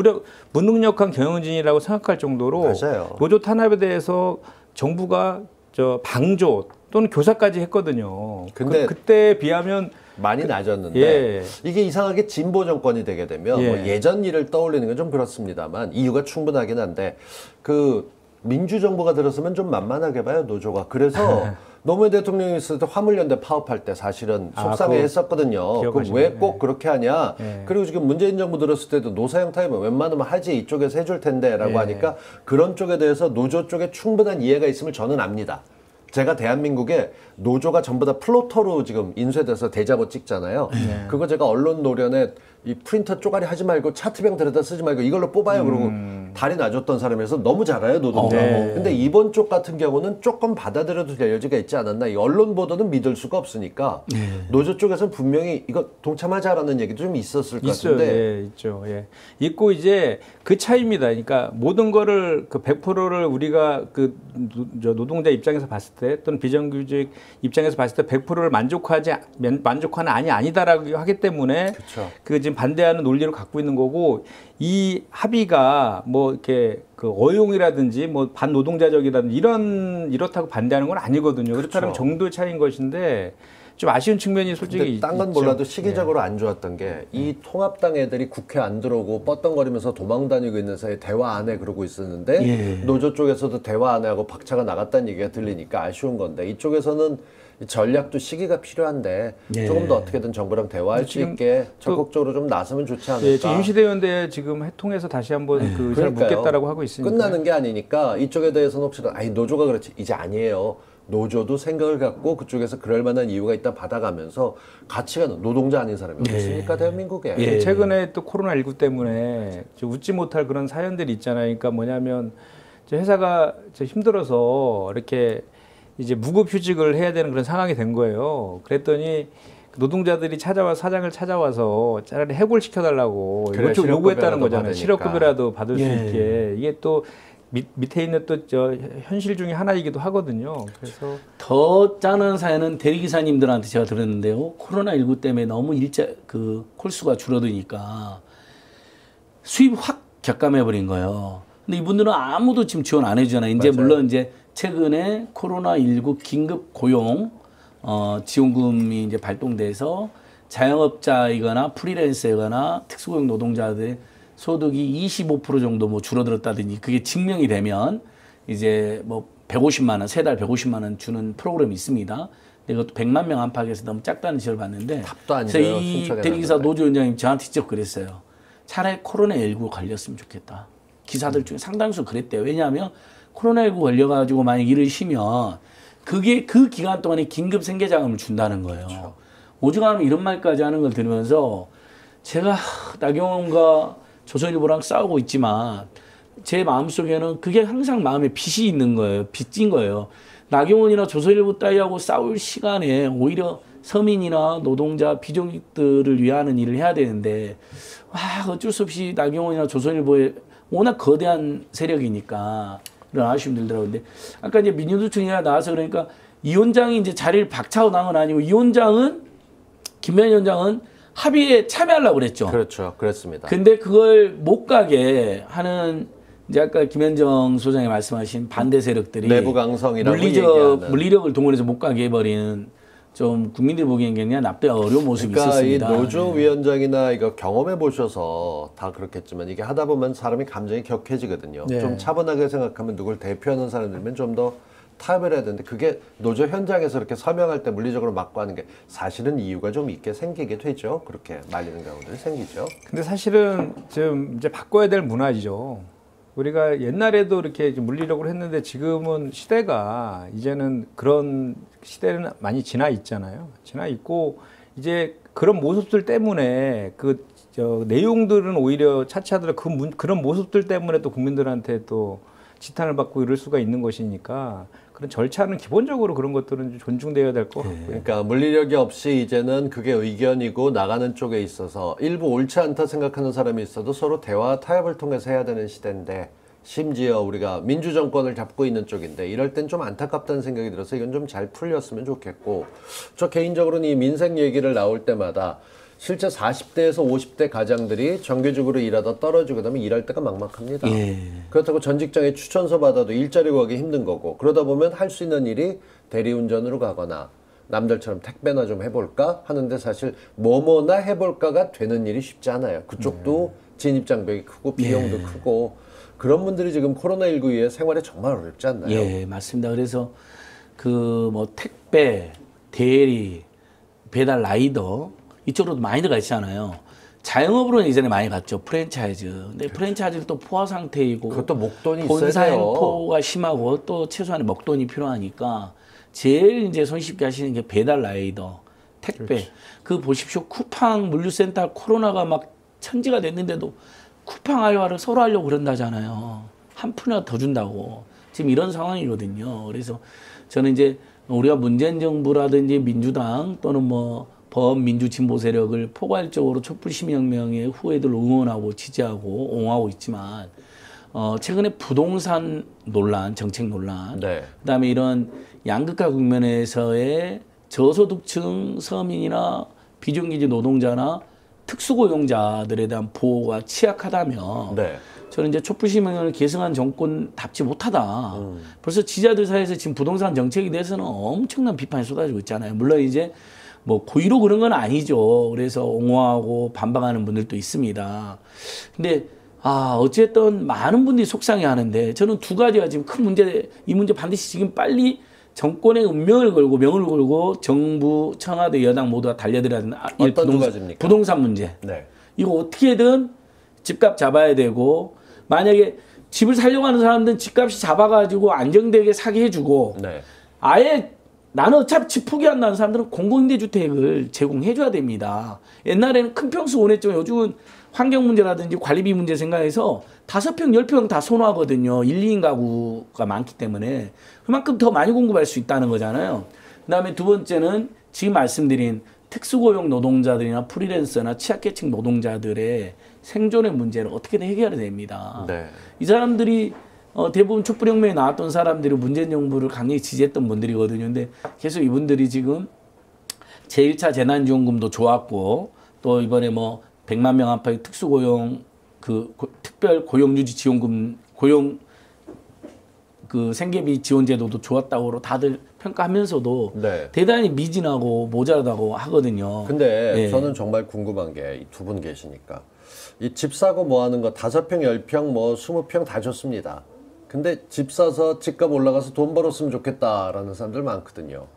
무능력한 경영진이라고 생각할 정도로 맞아요. 노조 탄압에 대해서 정부가 방조 또는 교사까지 했거든요. 근데 그때에 비하면 많이 낮았는데 예. 이게 이상하게 진보 정권이 되게 되면 예. 뭐 예전 일을 떠올리는 건 좀 그렇습니다만 이유가 충분하긴 한데 그 민주정부가 들었으면 좀 만만하게 봐요 노조가. 그래서 노무현 대통령이 있을 때 화물연대 파업할 때 사실은 속상해 했었거든요. 왜 꼭 그렇게 하냐. 예. 그리고 지금 문재인 정부 들었을 때도 노사형 타협은 웬만하면 하지 이쪽에서 해줄 텐데 라고 예. 하니까 그런 쪽에 대해서 노조 쪽에 충분한 이해가 있음을 저는 압니다. 제가 대한민국에 노조가 전부 다 플로터로 지금 인쇄돼서 대자보 찍잖아요. 그거 제가 언론 노련에 이 프린터 쪼가리 하지 말고 차트병 들여다 쓰지 말고 이걸로 뽑아요. 그러고 다리 놔줬던 사람이라서 너무 잘 알아요, 노동자. 근데 이번 쪽 같은 경우는 조금 받아들여도 될 여지가 있지 않았나. 이 언론 보도는 믿을 수가 없으니까 노조 쪽에서는 분명히 이거 동참하자라는 얘기도 좀 있었을 것 같은데. 예, 있죠. 예. 있고 이제 그 차이입니다. 그러니까 모든 거를 그 100%를 우리가 그 노동자 입장에서 봤을 때 또는 비정규직 입장에서 봤을 때 100%를 만족하는 아니다라고 하기 때문에 그쵸. 그 지금 반대하는 논리를 갖고 있는 거고 이 합의가 뭐 이렇게 그 어용이라든지 뭐 반노동자적이라든지 이렇다고 반대하는 건 아니거든요. 그렇다면 정도의 차이인 것인데 좀 아쉬운 측면이 솔직히 딴 건 있죠. 몰라도 시기적으로 안 좋았던 게 이 통합당 애들이 국회 안 들어오고 뻗덩거리면서 도망 다니고 있는 사이에 대화 안 해 그러고 있었는데 예. 노조 쪽에서도 대화 안 해 하고 박차가 나갔다는 얘기가 들리니까 아쉬운 건데 이쪽에서는 전략도 시기가 필요한데 예. 조금 더 어떻게든 정부랑 대화할 수 있게 적극적으로 좀 나서면 좋지 않을까. 예, 지금 임시대의원대 지금 해통해서 다시 한번 그 의사를 그러니까요. 묻겠다라고 하고 있으니까. 끝나는 게 아니니까 이쪽에 대해서는 혹시나 아니 노조가 그렇지 이제 아니에요. 노조도 생각을 갖고 그쪽에서 그럴 만한 이유가 있다 받아가면서 같이 가는 노동자 아닌 사람이 어디 있습니까 대한민국에. 예. 최근에 또 코로나19 때문에 웃지 못할 그런 사연들이 있잖아요. 그러니까 뭐냐면 저 회사가 저 힘들어서 이렇게 이제 무급휴직을 해야 되는 그런 상황이 된 거예요. 그랬더니 노동자들이 사장을 찾아와서 차라리 해고시켜달라고 그래, 이걸 좀 요구했다는 실업급여라도 거잖아요. 받으니까. 실업급여라도 받을 수 예. 있게. 이게 또 밑에 있는 또 저 현실 중에 하나이기도 하거든요. 그래서 더 짜는 사연은 대리기사님들한테 제가 들었는데요. 코로나19 때문에 너무 콜수가 줄어드니까 수입 확 격감해버린 거예요. 근데 이분들은 아무도 지금 지원 안 해주잖아요. 이제 맞아요. 물론 이제 최근에 코로나19 긴급 고용 지원금이 이제 발동돼서 자영업자이거나 프리랜서이거나 특수고용 노동자들의 소득이 25% 정도 뭐 줄어들었다든지 그게 증명이 되면 이제 뭐 150만 원, 세 달 150만 원 주는 프로그램이 있습니다. 근데 이것도 100만 명 안팎에서 너무 작다는 지적을 받는데 답도 안 그래서 줘요, 이 순척에 대리기사 났는데. 노조위원장님 저한테 직접 그랬어요. 차라리 코로나19 걸렸으면 좋겠다. 기사들 중에 상당수 그랬대요. 왜냐하면 코로나19 걸려가지고 만약 일을 쉬면 그게 그 기간 동안에 긴급 생계자금을 준다는 거예요. 그렇죠. 오죽하면 이런 말까지 하는 걸 들으면서 제가 나경원과 조선일보랑 싸우고 있지만 제 마음속에는 그게 항상 마음에 빚이 있는 거예요. 빚진 거예요. 나경원이나 조선일보 따위하고 싸울 시간에 오히려 서민이나 노동자, 비정규직들을 위하는 일을 해야 되는데 어쩔 수 없이 나경원이나 조선일보에 워낙 거대한 세력이니까 이런 아쉬움이 들더라고요. 근데 아까 이제 민주노총이가 나와서 그러니까 이 위원장이 이제 자리를 박차고 나온 건 아니고 이 위원장은 김명희 위원장은 합의에 참여하려고 그랬죠. 그렇죠. 그렇습니다. 근데 그걸 못 가게 하는 이제 아까 김현정 소장이 말씀하신 반대 세력들이 내부 강성이라고 얘기하는. 물리력을 동원해서 못 가게 해버리는 좀 국민들이 보기엔 굉장히 납득이 어려운 모습이 그러니까 있었습니다. 이 노조 위원장이나 이거 경험해 보셔서 다 그렇겠지만 이게 하다 보면 사람이 감정이 격해지거든요. 네. 좀 차분하게 생각하면 누굴 대표하는 사람들면 좀 더 타협을 해야 되는데 그게 노조 현장에서 이렇게 서명할 때 물리적으로 막고 하는 게 사실은 이유가 좀 있게 생기게 되죠. 그렇게 말리는 경우들이 생기죠. 근데 사실은 좀 이제 바꿔야 될 문화죠. 우리가 옛날에도 이렇게 물리력으로 했는데 지금은 시대가 이제는 그런 시대는 많이 지나 있잖아요. 지나 있고 이제 그런 모습들 때문에 내용들은 오히려 차치하더라도 그런 모습들 때문에 또 국민들한테 또 지탄을 받고 이럴 수가 있는 것이니까 그런 절차는 기본적으로 그런 것들은 좀 존중되어야 될 것 같고요. 그러니까 물리력이 없이 이제는 그게 의견이고 나가는 쪽에 있어서 일부 옳지 않다 생각하는 사람이 있어도 서로 대화 타협을 통해서 해야 되는 시대인데 심지어 우리가 민주정권을 잡고 있는 쪽인데 이럴 땐 좀 안타깝다는 생각이 들어서 이건 좀 잘 풀렸으면 좋겠고 저 개인적으로는 이 민생 얘기를 나올 때마다 실제 40대에서 50대 가장들이 정규직으로 일하다 떨어지고 그다음에 일할 때가 막막합니다. 예. 그렇다고 전 직장에 추천서 받아도 일자리 구하기 힘든 거고 그러다 보면 할 수 있는 일이 대리운전으로 가거나 남들처럼 택배나 좀 해볼까 하는데 사실 뭐뭐나 해볼까가 되는 일이 쉽지 않아요. 그쪽도 진입장벽이 크고 비용도 크고 그런 분들이 지금 코로나19 이후에 생활에 정말 어렵지 않나요? 예, 맞습니다. 그래서 그 뭐 택배, 대리, 배달 라이더 이쪽으로도 많이 들어가 있잖아요. 자영업으로는 이전에 많이 갔죠. 프랜차이즈. 근데 프랜차이즈는 또 포화 상태이고 그것도 목돈이 있어야 본사 돼요. 횡포가 심하고 또 최소한의 먹돈이 필요하니까 제일 이제 손쉽게 하시는 게 배달 라이더, 택배. 그 보십시오. 쿠팡 물류센터 코로나가 막 천지가 됐는데도 쿠팡 알바를 서로 하려고 그런다잖아요. 한 푼이라도 더 준다고. 지금 이런 상황이거든요. 그래서 저는 이제 우리가 문재인 정부라든지 민주당 또는 뭐 범민주 진보 세력을 포괄적으로 촛불시민혁명의 후예들 응원하고 지지하고 옹호하고 있지만 최근에 부동산 논란, 정책 논란, 네. 그다음에 이런 양극화 국면에서의 저소득층 서민이나 비정규직 노동자나 특수고용자들에 대한 보호가 취약하다면 네. 저는 이제 촛불시민을 계승한 정권답지 못하다. 벌써 지지자들 사이에서 지금 부동산 정책에 대해서는 엄청난 비판이 쏟아지고 있잖아요. 물론 이제 뭐 고의로 그런 건 아니죠. 그래서 옹호하고 반박하는 분들도 있습니다. 근데 어쨌든 많은 분들이 속상해 하는데 저는 두 가지가 지금 큰 문제, 이 문제 반드시 지금 빨리 정권의 운명을 걸고 명을 걸고 정부, 청와대, 여당 모두가 달려들어야 된다. 어떤 두 가지입니까? 부동산 문제. 네. 이거 어떻게든 집값 잡아야 되고 만약에 집을 살려고 하는 사람들은 집값이 잡아가지고 안정되게 사게 해주고 네. 아예 나는 어차피 집 포기한다는 사람들은 공공임대주택을 제공해줘야 됩니다. 옛날에는 큰 평수 원했지만 요즘은 환경 문제라든지 관리비 문제 생각해서 5평, 10평 다 선호하거든요. 1, 2인 가구가 많기 때문에. 그만큼 더 많이 공급할 수 있다는 거잖아요. 그 다음에 두 번째는 지금 말씀드린 특수고용 노동자들이나 프리랜서나 취약계층 노동자들의 생존의 문제를 어떻게든 해결해야 됩니다. 네. 이 사람들이 대부분 촛불혁명에 나왔던 사람들이 문재인 정부를 강력히 지지했던 분들이거든요. 근데 계속 이분들이 지금 제1차 재난지원금도 좋았고 또 이번에 뭐 100만 명 안팎의 특수고용 특별 고용유지 지원금 고용 생계비 지원 제도도 좋았다고 다들 평가하면서도 네. 대단히 미진하고 모자라다고 하거든요. 근데 예. 저는 정말 궁금한 게 두 분 계시니까 이 집 사고 뭐 하는 거 5평, 10평, 뭐 20평 다 좋습니다. 근데 집 사서 집값 올라가서 돈 벌었으면 좋겠다라는 사람들 많거든요.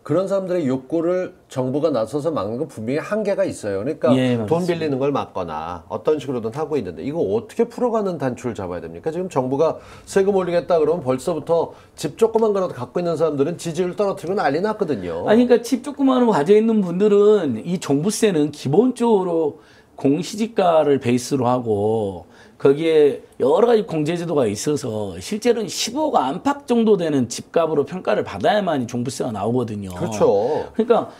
그런 사람들의 욕구를 정부가 나서서 막는 건 분명히 한계가 있어요. 그러니까 예, 돈 맞습니다. 빌리는 걸 막거나 어떤 식으로든 하고 있는데 이거 어떻게 풀어가는 단추를 잡아야 됩니까? 지금 정부가 세금 올리겠다 그러면 벌써부터 집 조그만 거라도 갖고 있는 사람들은 지지율 떨어뜨리고 난리 났거든요. 아니, 그러니까 집 조그마한 거 가지고 있는 분들은 이 종부세는 기본적으로 공시지가를 베이스로 하고 거기에 여러 가지 공제제도가 있어서 실제로는 15억 안팎 정도 되는 집값으로 평가를 받아야만 종부세가 나오거든요. 그렇죠. 그러니까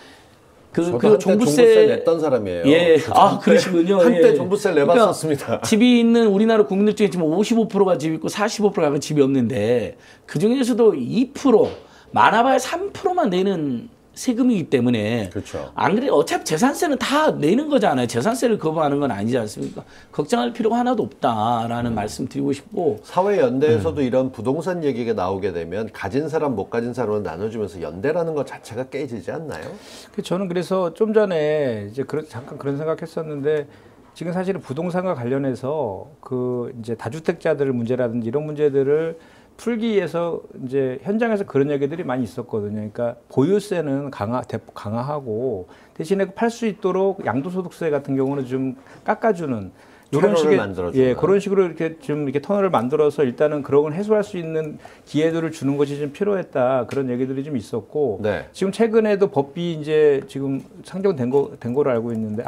저도 그 한때 종부세 냈던 사람이에요. 예, 한때, 그러시군요. 한때 예. 종부세를 내봤었습니다. 그러니까 집이 있는 우리나라 국민들 중에 지금 55%가 집이 있고 45%가 집이 없는데 그 중에서도 2% 많아봐야 3%만 내는 세금이기 때문에 그렇죠. 안 그래 어차피 재산세는 다 내는 거잖아요. 재산세를 거부하는 건 아니지 않습니까? 걱정할 필요가 하나도 없다라는 말씀 드리고 싶고 사회연대에서도 이런 부동산 얘기가 나오게 되면 가진 사람 못 가진 사람을 나눠주면서 연대라는 것 자체가 깨지지 않나요? 저는 그래서 좀 전에 이제 잠깐 그런 생각했었는데 지금 사실은 부동산과 관련해서 그 이제 다주택자들 문제라든지 이런 문제들을 풀기 위해서 이제 현장에서 그런 얘기들이 많이 있었거든요. 그러니까 보유세는 대폭 강화하고 대신에 팔 수 있도록 양도소득세 같은 경우는 좀 깎아주는 이런 식의 만들어주는. 예 그런 식으로 이렇게 좀 이렇게 터널을 만들어서 일단은 그런 걸 해소할 수 있는 기회들을 주는 것이 좀 필요했다 그런 얘기들이 좀 있었고 네. 지금 최근에도 법이 이제 지금 상정된 거로 알고 있는데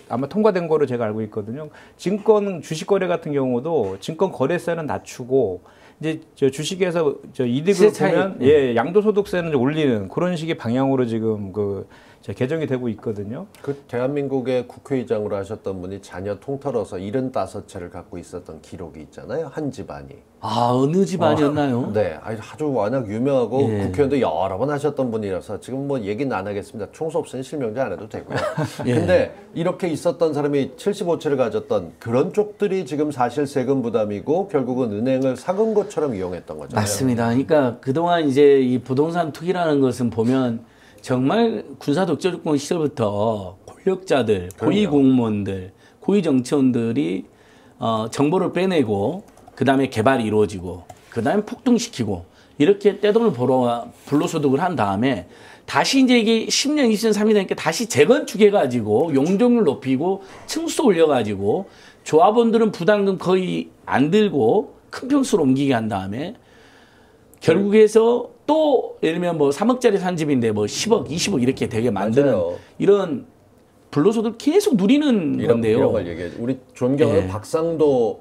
아마 통과된 거로 제가 알고 있거든요. 증권 주식 거래 같은 경우도 증권 거래세는 낮추고 이제 저 주식에서 저 이득을 보면 예 양도소득세는 좀 올리는 그런 식의 방향으로 지금 개정이 되고 있거든요. 그 대한민국의 국회의장으로 하셨던 분이 자녀 통틀어서 75채를 갖고 있었던 기록이 있잖아요. 한 집안이. 아 어느 집안이었나요? 네, 아주 워낙 유명하고 예. 국회의원도 여러 번 하셨던 분이라서 지금 뭐 얘기는 안 하겠습니다. 총수 없으니 실명제 안 해도 되고요. 예. 근데 이렇게 있었던 사람이 75채를 가졌던 그런 쪽들이 지금 사실 세금 부담이고 결국은 은행을 사금 것처럼 이용했던 거잖아요. 맞습니다. 그러니까 그동안 이제 이 부동산 투기라는 것은 보면 정말 군사 독재정권 시절부터 권력자들, 고위 공무원들, 고위 정치원들이 정보를 빼내고 그 다음에 개발이 이루어지고 그 다음에 폭등시키고 이렇게 떼돈을 벌어 불로소득을 한 다음에 다시 이제 이게 10년, 20년, 30년 되니까 다시 재건축해가지고 용적률 높이고 층수 올려가지고 조합원들은 부담금 거의 안 들고 큰 평수로 옮기게 한 다음에 결국에서 또 예를 들면 뭐 3억짜리 산 집인데 뭐 10억, 20억 이렇게 되게 만드는 맞아요. 이런 불로소득 계속 누리는 건데요. 이런 걸 얘기해. 우리 존경하는 예.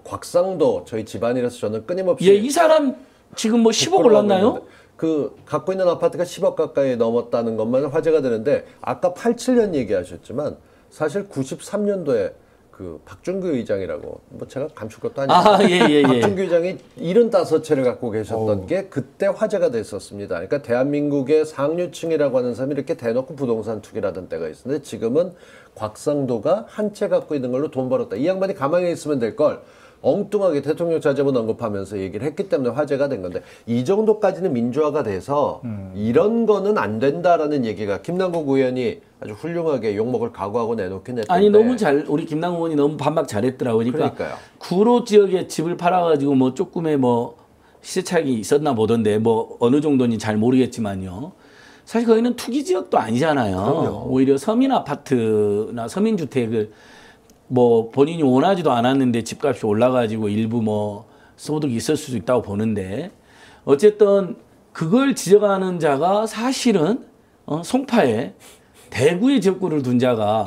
곽상도 저희 집안이라서 저는 끊임없이 예, 이 사람 지금 뭐 10억 부끄러워하고 올랐나요? 있는데 그 갖고 있는 아파트가 10억 가까이 넘었다는 것만 화제가 되는데 아까 87년 얘기하셨지만 사실 93년도에 그 박준규 의장이라고 뭐 제가 감출 것도 아니고 예. 박준규 의장이 75채를 갖고 계셨던 게 그때 화제가 됐었습니다. 그러니까 대한민국의 상류층이라고 하는 사람이 이렇게 대놓고 부동산 투기라던 때가 있었는데 지금은 곽상도가 한 채 갖고 있는 걸로 돈 벌었다. 이 양반이 가만히 있으면 될 걸 엉뚱하게 대통령 자제분 언급하면서 얘기를 했기 때문에 화제가 된 건데 이 정도까지는 민주화가 돼서 이런 거는 안 된다라는 얘기가 김남국 의원이 아주 훌륭하게 욕먹을 각오하고 내놓긴 했던데 아니 너무 우리 김남국 의원이 너무 반박 잘했더라고요. 그러니까 그러니까요. 구로 지역에 집을 팔아가지고 뭐 조금의 뭐 시세 차익이 있었나 보던데 뭐 어느 정도인지 잘 모르겠지만요. 사실 거기는 투기 지역도 아니잖아요. 그럼요. 오히려 서민 아파트나 서민 주택을 뭐 본인이 원하지도 않았는데 집값이 올라가지고 일부 뭐 소득이 있을 수도 있다고 보는데 어쨌든 그걸 지적하는 자가 사실은 송파에 대구에 지역구를 둔 자가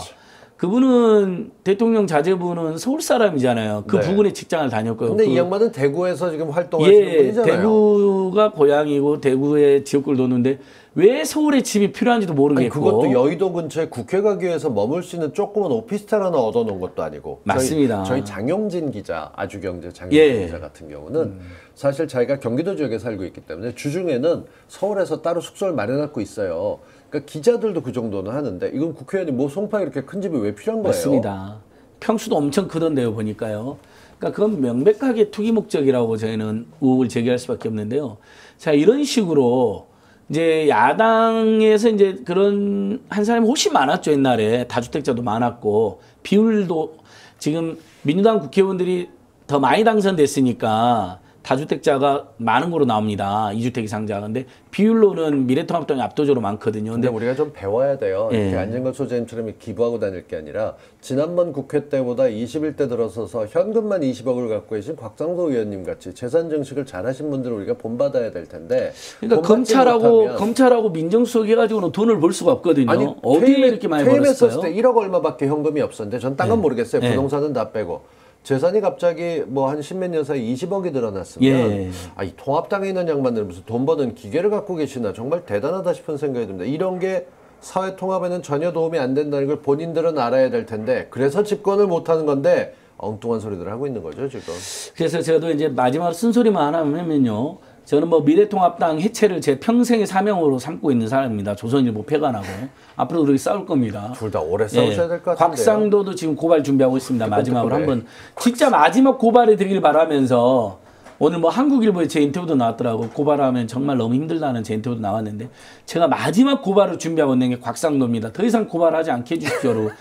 그분은 대통령 자제분은 서울 사람이잖아요. 그 네. 부근에 직장을 다녔고요. 근데 이 양반은 대구에서 지금 활동하시는 분이잖아요. 대구가 고향이고 대구에 지역구를 뒀는데 왜 서울에 집이 필요한지도 아니, 모르겠고. 그것도 여의도 근처에 국회 가기 위해서 머물 수 있는 조그만 오피스텔 하나 얻어놓은 것도 아니고. 맞습니다. 저희 장용진 기자, 아주경제 장용진 기자 같은 경우는 사실 자기가 경기도 지역에 살고 있기 때문에 주중에는 서울에서 따로 숙소를 마련하고 있어요. 그러니까 기자들도 그 정도는 하는데 이건 국회의원이 뭐 송파에 이렇게 큰 집이 왜 필요한 거예요? 맞습니다. 평수도 엄청 크던데요, 보니까요. 그러니까 그건 명백하게 투기 목적이라고 저희는 의혹을 제기할 수밖에 없는데요. 자, 이런 식으로 이제 야당에서 이제 그런 한 사람이 훨씬 많았죠, 옛날에. 다주택자도 많았고, 비율도 지금 민주당 국회의원들이 더 많이 당선됐으니까 다주택자가 많은 거로 나옵니다. 2주택 이상자. 근데 비율로는 미래통합당이 압도적으로 많거든요. 근데 우리가 좀 배워야 돼요. 예. 이렇게 안진걸 소장님처럼 기부하고 다닐 게 아니라 지난번 국회 때보다 21대 들어서서 현금만 20억을 갖고 계신 곽상도 의원님 같이 재산 증식을 잘하신 분들을 우리가 본받아야 될 텐데. 그러니까 본받지 못하면 검찰하고 민정수석 해가지고는 돈을 벌 수가 없거든요. 아니, 어디에 이렇게 많이 퇴임했었을 벌었어요? 때 1억 얼마밖에 현금이 없었는데 전 딴 건 모르겠어요. 예. 부동산은 다 빼고. 재산이 갑자기 뭐 한 십몇 년 사이 20억이 늘어났으면 예. 이 통합당에 있는 양반들 무슨 돈 버는 기계를 갖고 계시나 정말 대단하다 싶은 생각이 듭니다. 이런 게 사회 통합에는 전혀 도움이 안 된다는 걸 본인들은 알아야 될 텐데 그래서 집권을 못하는 건데 엉뚱한 소리들을 하고 있는 거죠 지금. 그래서 저도 이제 마지막으로 쓴소리만 하나 하면요. 저는 뭐 미래통합당 해체를 제 평생의 사명으로 삼고 있는 사람입니다. 조선일보 폐간하고. 앞으로 그렇게 싸울 겁니다. 둘 다 오래 싸우셔야 될 것 같은데요. 곽상도도 지금 고발 준비하고 있습니다. 마지막으로 그래. 한번 진짜 마지막 고발해 드리길 바라면서 오늘 뭐 한국일보에 제 인터뷰도 나왔더라고. 고발하면 정말 너무 힘들다는 제 인터뷰도 나왔는데 제가 마지막 고발을 준비하고 있는 게 곽상도입니다. 더 이상 고발하지 않게 해주십시오.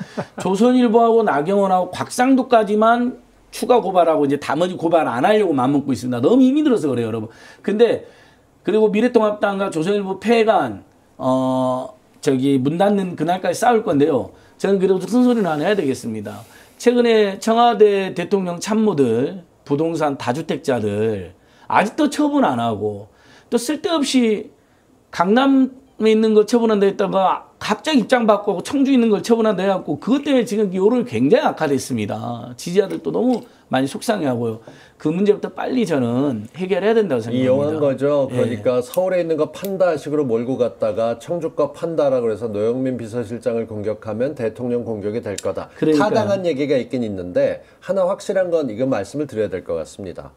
조선일보하고 나경원하고 곽상도까지만 추가 고발하고 이제 나머지 고발 안 하려고 맘먹고 있습니다. 너무 힘이 들어서 그래요, 여러분. 근데 그리고 미래통합당과 조선일보 폐간 문 닫는 그날까지 싸울 건데요. 저는 그래도 쓴소리는 안 해야 되겠습니다. 최근에 청와대 대통령 참모들, 부동산 다주택자들 아직도 처분 안 하고 또 쓸데없이 강남에 있는 거 처분한다 했다가 갑자기 입장 바꾸고 청주 있는 걸 처분한다 해갖고 그것 때문에 지금 여론이 굉장히 악화됐습니다. 지지자들도 너무 많이 속상해하고요. 그 문제부터 빨리 저는 해결해야 된다고 생각합니다. 이용한 거죠. 예. 그러니까 서울에 있는 거 판다 식으로 몰고 갔다가 청주 거 판다라 그래서 노영민 비서실장을 공격하면 대통령 공격이 될 거다. 그러니까요. 타당한 얘기가 있긴 있는데 하나 확실한 건 이건 말씀을 드려야 될 것 같습니다.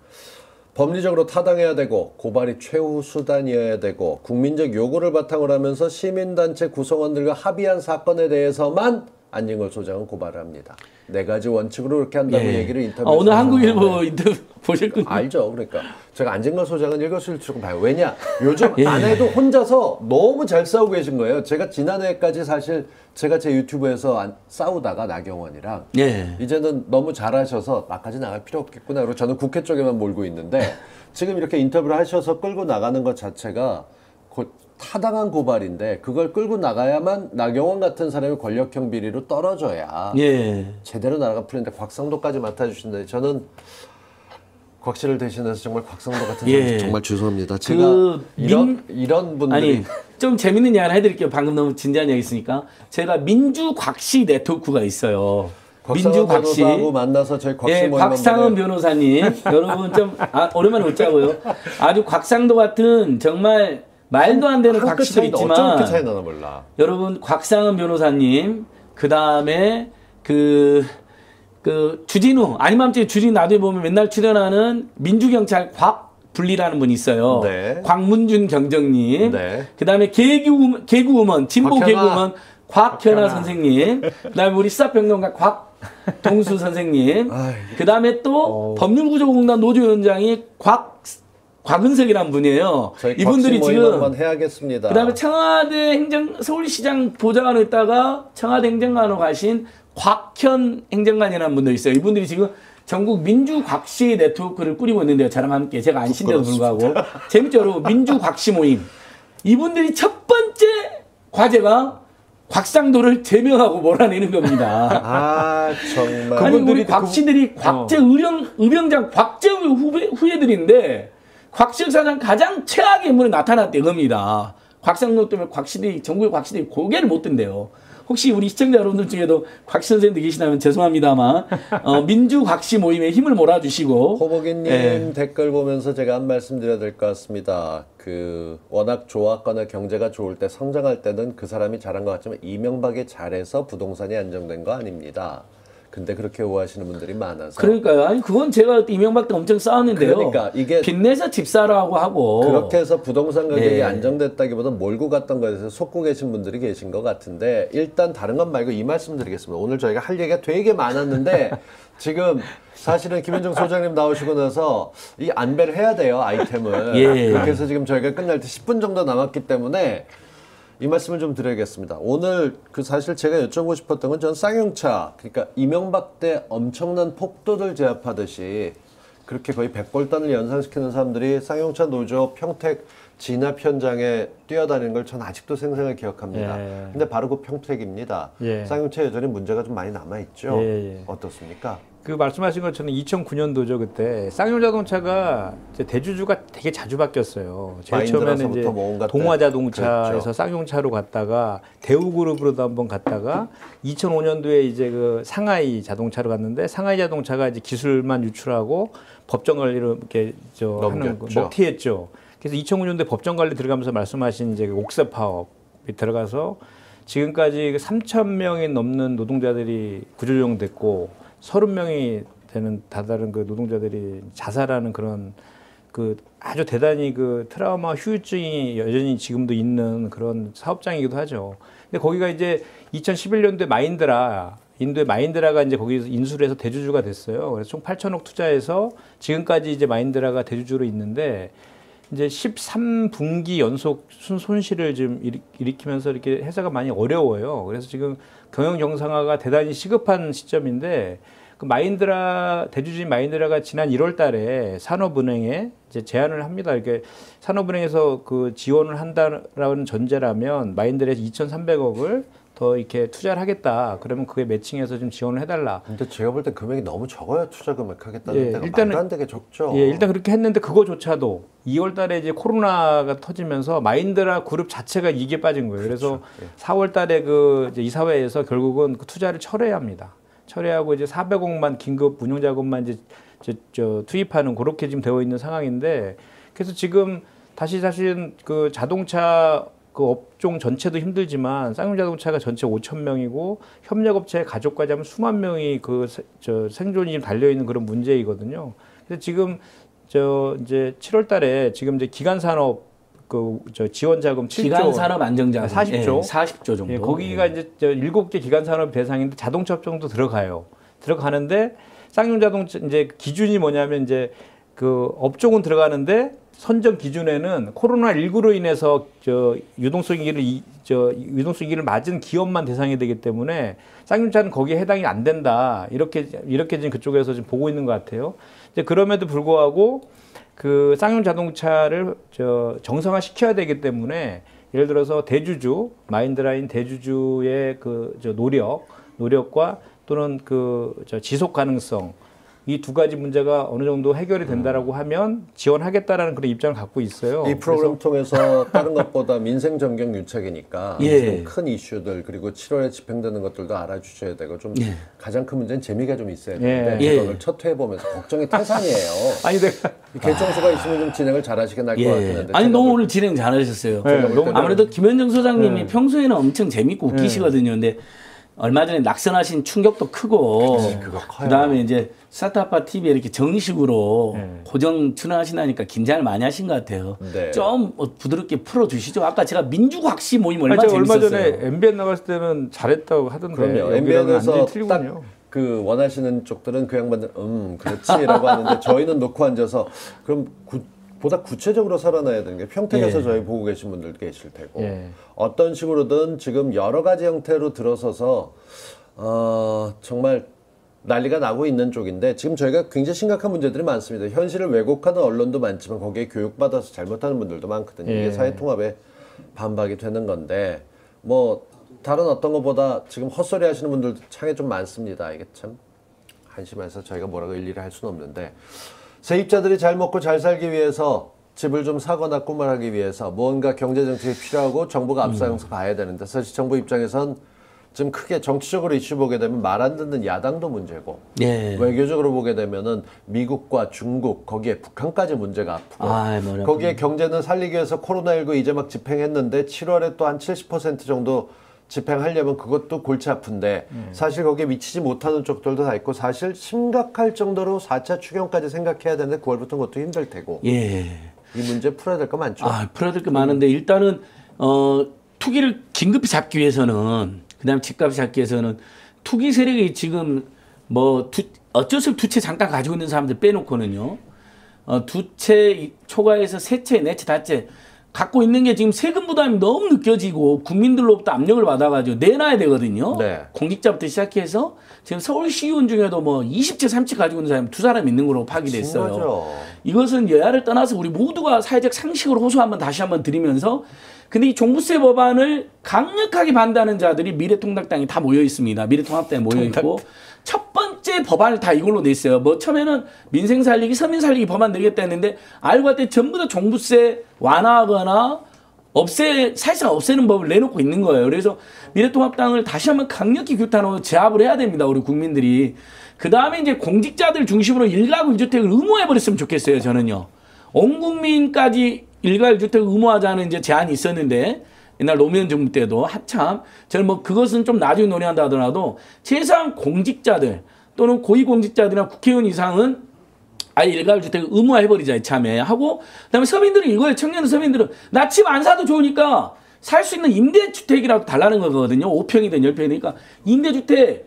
법리적으로 타당해야 되고 고발이 최후 수단이어야 되고 국민적 요구를 바탕으로 하면서 시민단체 구성원들과 합의한 사건에 대해서만 안진걸 소장은 고발을 합니다. 네 가지 원칙으로 이렇게 한다고 얘기를 인터뷰에서 오늘 한국일보 하셨는데. 인터뷰 보셨군요. 알죠. 그러니까 제가 안진걸 소장은 일거수일투족 봐요. 왜냐? 요즘 아내도 혼자서 너무 잘 싸우고 계신 거예요. 제가 지난해까지 사실 제가 제 유튜브에서 싸우다가 나경원이랑 이제는 너무 잘하셔서 나까지 나갈 필요 없겠구나. 그리고 저는 국회 쪽에만 몰고 있는데 지금 이렇게 인터뷰를 하셔서 끌고 나가는 것 자체가 타당한 고발인데 그걸 끌고 나가야만 나경원 같은 사람이 권력형 비리로 떨어져야 제대로 나라가 풀리는데 곽상도까지 맡아주신다. 저는 곽씨를 대신해서 정말 곽상도 같은 사람 정말 죄송합니다. 제가 이런 분들이 아니 좀 재밌는 이야기 해드릴게요. 방금 너무 진지한 이야기 있으니까 제가 민주 곽씨 네트워크가 있어요. 민주 곽씨 변호사하고 만나서 저희 곽씨 모임 곽상은 변호사님 여러분 좀 오랜만에 웃자고요. 아주 곽상도 같은 정말 말도 안 되는 곽씨도 있지만 어쩜 이렇게 차이 나나 몰라. 여러분 곽상은 변호사님 그 다음에 주진우 아니맘째 주진우 나중에 보면 맨날 출연하는 민주경찰 곽분리라는 분이 있어요. 곽문준 경정님. 그 다음에 개그우먼 진보 개그우먼 곽현아 선생님. 그 다음에 우리 시사평론가 곽동수 선생님. 그 다음에 또 법률구조공단 노조위원장이 곽은석이라는 분이에요. 이분들이 지금 한번 해야겠습니다. 그다음에 청와대 서울시장 보좌관으로 있다가 청와대 행정관으로 가신 곽현 행정관이라는 분도 있어요. 이분들이 지금 전국 민주곽시 네트워크를 꾸리고 있는데요. 저랑 함께 제가 안 신데도 불구하고 재밌죠, 여러분. 민주곽시 모임. 이분들이 첫 번째 과제가 곽상도를 제명하고 몰아내는 겁니다. 아 정말. 아니 우리 곽씨들이 곽재 의병장 곽재 후예들인데 곽시혁 사장 가장 최악의 인물이 나타났대 겁니다. 곽상도 때문에 곽씨들이 전국의 곽씨들이 고개를 못 든대요. 혹시 우리 시청자 여러분들 중에도 곽씨 선생님들 계시다면 죄송합니다만 민주 곽씨 모임에 힘을 몰아주시고 호복이님 댓글 보면서 제가 한 말씀 드려야 될 것 같습니다. 그 워낙 좋았거나 경제가 좋을 때 성장할 때는 그 사람이 잘한 것 같지만 이명박이 잘해서 부동산이 안정된 거 아닙니다. 근데 그렇게 오해하시는 분들이 많아서. 그러니까요. 아니 그건 제가 이명박 때 엄청 싸웠는데요. 그러니까 이게 빚내서 집 사라고 하고 그렇게 해서 부동산 가격이 예. 안정됐다기보다 몰고 갔던 것에서 속고 계신 분들이 계신 것 같은데 일단 다른 것 말고 이 말씀 드리겠습니다. 오늘 저희가 할 얘기가 되게 많았는데 지금 사실은 김현정 소장님 나오시고 나서 이 안배를 해야 돼요, 아이템을. 예. 그렇게 해서 지금 저희가 끝날 때 10분 정도 남았기 때문에 이 말씀을 좀 드려야겠습니다. 오늘 그 사실 제가 여쭤보고 싶었던 건 전 쌍용차, 그러니까 이명박 때 엄청난 폭도들 제압하듯이 그렇게 거의 100벌단을 연상시키는 사람들이 쌍용차 노조 평택 진압 현장에 뛰어다니는 걸 전 아직도 생생하게 기억합니다. 예. 근데 바로 그 평택입니다. 예. 쌍용차 여전히 문제가 좀 많이 남아있죠. 예. 어떻습니까? 그 말씀하신 것처럼 2009년도죠 그때 쌍용자동차가 이제 대주주가 되게 자주 바뀌었어요. 제일 처음에는 이제 동화자동차에서 그랬죠. 쌍용차로 갔다가 대우그룹으로도 한번 갔다가 2005년도에 이제 그 상하이 자동차로 갔는데 상하이 자동차가 이제 기술만 유출하고 법정 관리를 이렇게 하는 거 먹튀했죠. 그래서 2009년도에 법정 관리 들어가면서 말씀하신 이제 옥새 파업이 들어가서 지금까지 3,000명이 넘는 노동자들이 구조조정됐고 30명이 되는 다다른 그 노동자들이 자살하는 그런 그 아주 대단히 그 트라우마 후유증이 여전히 지금도 있는 그런 사업장이기도 하죠. 근데 거기가 이제 2011년도에 인도의 마인드라가 이제 거기서 인수를 해서 대주주가 됐어요. 그래서 총 8천억 투자해서 지금까지 이제 마인드라가 대주주로 있는데 이제 13분기 연속 손실을 지금 일으키면서 이렇게 회사가 많이 어려워요. 그래서 지금 경영 정상화가 대단히 시급한 시점인데 그 대주주인 마인드라가 지난 1월 달에 산업은행에 이제 제안을 합니다. 이렇게 산업은행에서 그 지원을 한다라는 전제라면 마인드라에서 2,300억을 더 이렇게 투자를 하겠다. 그러면 그게 매칭해서 좀 지원을 해달라. 근데 제가 볼 때 금액이 너무 적어요. 투자 금액 하겠다는 예, 데가 일단은- 말도 안 되게 적죠. 예, 일단 그렇게 했는데 그거조차도 2월 달에 이제 코로나가 터지면서 마인드라 그룹 자체가 이게 빠진 거예요. 그래서 4월 달에 그 이제 이사회에서 결국은 그 투자를 철회합니다. 철회하고 이제 400억만 긴급 운용 자금만 이제 투입하는 그렇게 지금 되어 있는 상황인데 그래서 지금 다시 사실 그 자동차 그 업종 전체도 힘들지만 쌍용자동차가 전체 5,000명이고 협력업체의 가족까지 하면 수만 명이 그 생존이 지금 달려 있는 그런 문제이거든요. 그래서 지금 이제 7월 달에 지금 이제 기간산업 지원 자금 7조 기간산업 안정자금 40조 예, 40조 정도. 예, 거기가 이제 7개 기간산업 대상인데 자동차 업종도 들어가는데 쌍용자동차 이제 기준이 뭐냐면 이제 그 업종은 들어가는데 선정 기준에는 코로나19로 인해서 유동성 위기를 맞은 기업만 대상이 되기 때문에 쌍용차는 거기에 해당이 안 된다. 이렇게 지금 그쪽에서 지금 보고 있는 것 같아요. 이제 그럼에도 불구하고 그 쌍용자동차를 정상화 시켜야 되기 때문에 예를 들어서 대주주, 마인드라인 대주주의 그 노력과 또는 지속 가능성 이 두 가지 문제가 어느 정도 해결이 된다라고 하면 지원하겠다라는 그런 입장을 갖고 있어요. 이 프로그램 통해서 다른 것보다 민생 정경 유착이니까 예. 지금 큰 이슈들 그리고 7월에 집행되는 것들도 알아주셔야 되고 좀 가장 큰 문제는 재미가 좀 있어야 되는데 예. 이걸 첫 회 보면서 걱정이 태산이에요. 아니 내가 결정수가 있으면 좀 진행을 잘하시게 날 것 같은데. 아니 너무 오늘 진행 잘하셨어요. 네, 너무 아무래도 김현정 소장님이 평소에는 엄청 재밌고 웃기시거든요. 근데 얼마 전에 낙선하신 충격도 크고 그거 커요. 그다음에 이제 스타트아파 TV에 이렇게 정식으로 고정 출연하신다니까 긴장을 많이 하신 것 같아요. 네. 좀 부드럽게 풀어주시죠. 아까 제가 민주곽시 모임 얼마나 제가 얼마 재밌었어요. 전에 MBN 나갔을 때는 잘했다고 하던데 그럼요. 여기랑은 MBN에서 완전히 틀리군요. 딱 그 원하시는 쪽들은 그 양반들 그렇지라고 하는데 저희는 놓고 앉아서 그럼 보다 구체적으로 살아나야 되는 게 평택에서 저희 보고 계신 분들 계실 테고 어떤 식으로든 지금 여러 가지 형태로 들어서서 정말 난리가 나고 있는 쪽인데 지금 저희가 굉장히 심각한 문제들이 많습니다. 현실을 왜곡하는 언론도 많지만 거기에 교육받아서 잘못하는 분들도 많거든요. 이게 사회통합에 반박이 되는 건데 뭐 다른 어떤 것보다 지금 헛소리 하시는 분들도 창에 좀 많습니다. 이게 참 한심해서 저희가 뭐라고 일일이 할 수는 없는데 세입자들이 잘 먹고 잘 살기 위해서 집을 좀 사거나 꿈을 하기 위해서 무언가 경제정책이 필요하고 정부가 앞서가서 봐야 되는데 사실 정부 입장에선 지금 크게 정치적으로 이슈 보게 되면 말 안 듣는 야당도 문제고 예. 외교적으로 보게 되면은 미국과 중국 거기에 북한까지 문제가 아프고 거기에 경제는 살리기 위해서 코로나19 이제 막 집행했는데 7월에 또 한 70% 정도 집행하려면 그것도 골치 아픈데 사실 거기에 미치지 못하는 쪽들도 다 있고 사실 심각할 정도로 4차 추경까지 생각해야 되는데 9월부터 그것도 힘들 테고 이 문제 풀어야 될 거 많죠. 풀어야 될 거 많은데 일단은 투기를 긴급히 잡기 위해서는 그다음에 집값 잡기 위해서는 투기 세력이 지금 뭐 어쩔 수 없이 두 채 잠깐 가지고 있는 사람들 빼놓고는요. 두 채 초과해서 세 채, 네 채, 다채 갖고 있는 게 지금 세금 부담이 너무 느껴지고 국민들로부터 압력을 받아가지고 내놔야 되거든요. 네. 공직자부터 시작해서 지금 서울시의원 중에도 뭐 20채, 30채 가지고 있는 사람이 두 사람 있는 걸로 파기됐어요. 심하죠. 이것은 여야를 떠나서 우리 모두가 사회적 상식을 호소 다시 한번 드리면서 근데 이 종부세 법안을 강력하게 반대하는 자들이 미래통합당이 다 모여 있습니다. 미래통합당에 모여 있고 첫 번째 법안을 다 이걸로 냈어요. 뭐 처음에는 민생 살리기, 서민 살리기 법안 내겠다 했는데 알고 봤더니 전부 다 종부세 완화하거나 사실상 없애는 법을 내놓고 있는 거예요. 그래서 미래통합당을 다시 한번 강력히 규탄하고 제압을 해야 됩니다. 우리 국민들이. 그 다음에 이제 공직자들 중심으로 일가구 1주택을 의무화해버렸으면 좋겠어요. 저는요. 온 국민까지 일가구 1주택을 의무화하자는 이제 제안이 있었는데 옛날 노무현 정부 때도 한참 저는 뭐 그것은 좀 나중에 논의한다 하더라도 최소한 공직자들 또는 고위공직자들이나 국회의원 이상은 아예 일가구 주택을 의무화해버리자 이참에 하고 그다음에 서민들은 이거예요. 청년 서민들은 나 집 안 사도 좋으니까 살 수 있는 임대주택이라도 달라는 거거든요. 5평이든 10평이니까 임대주택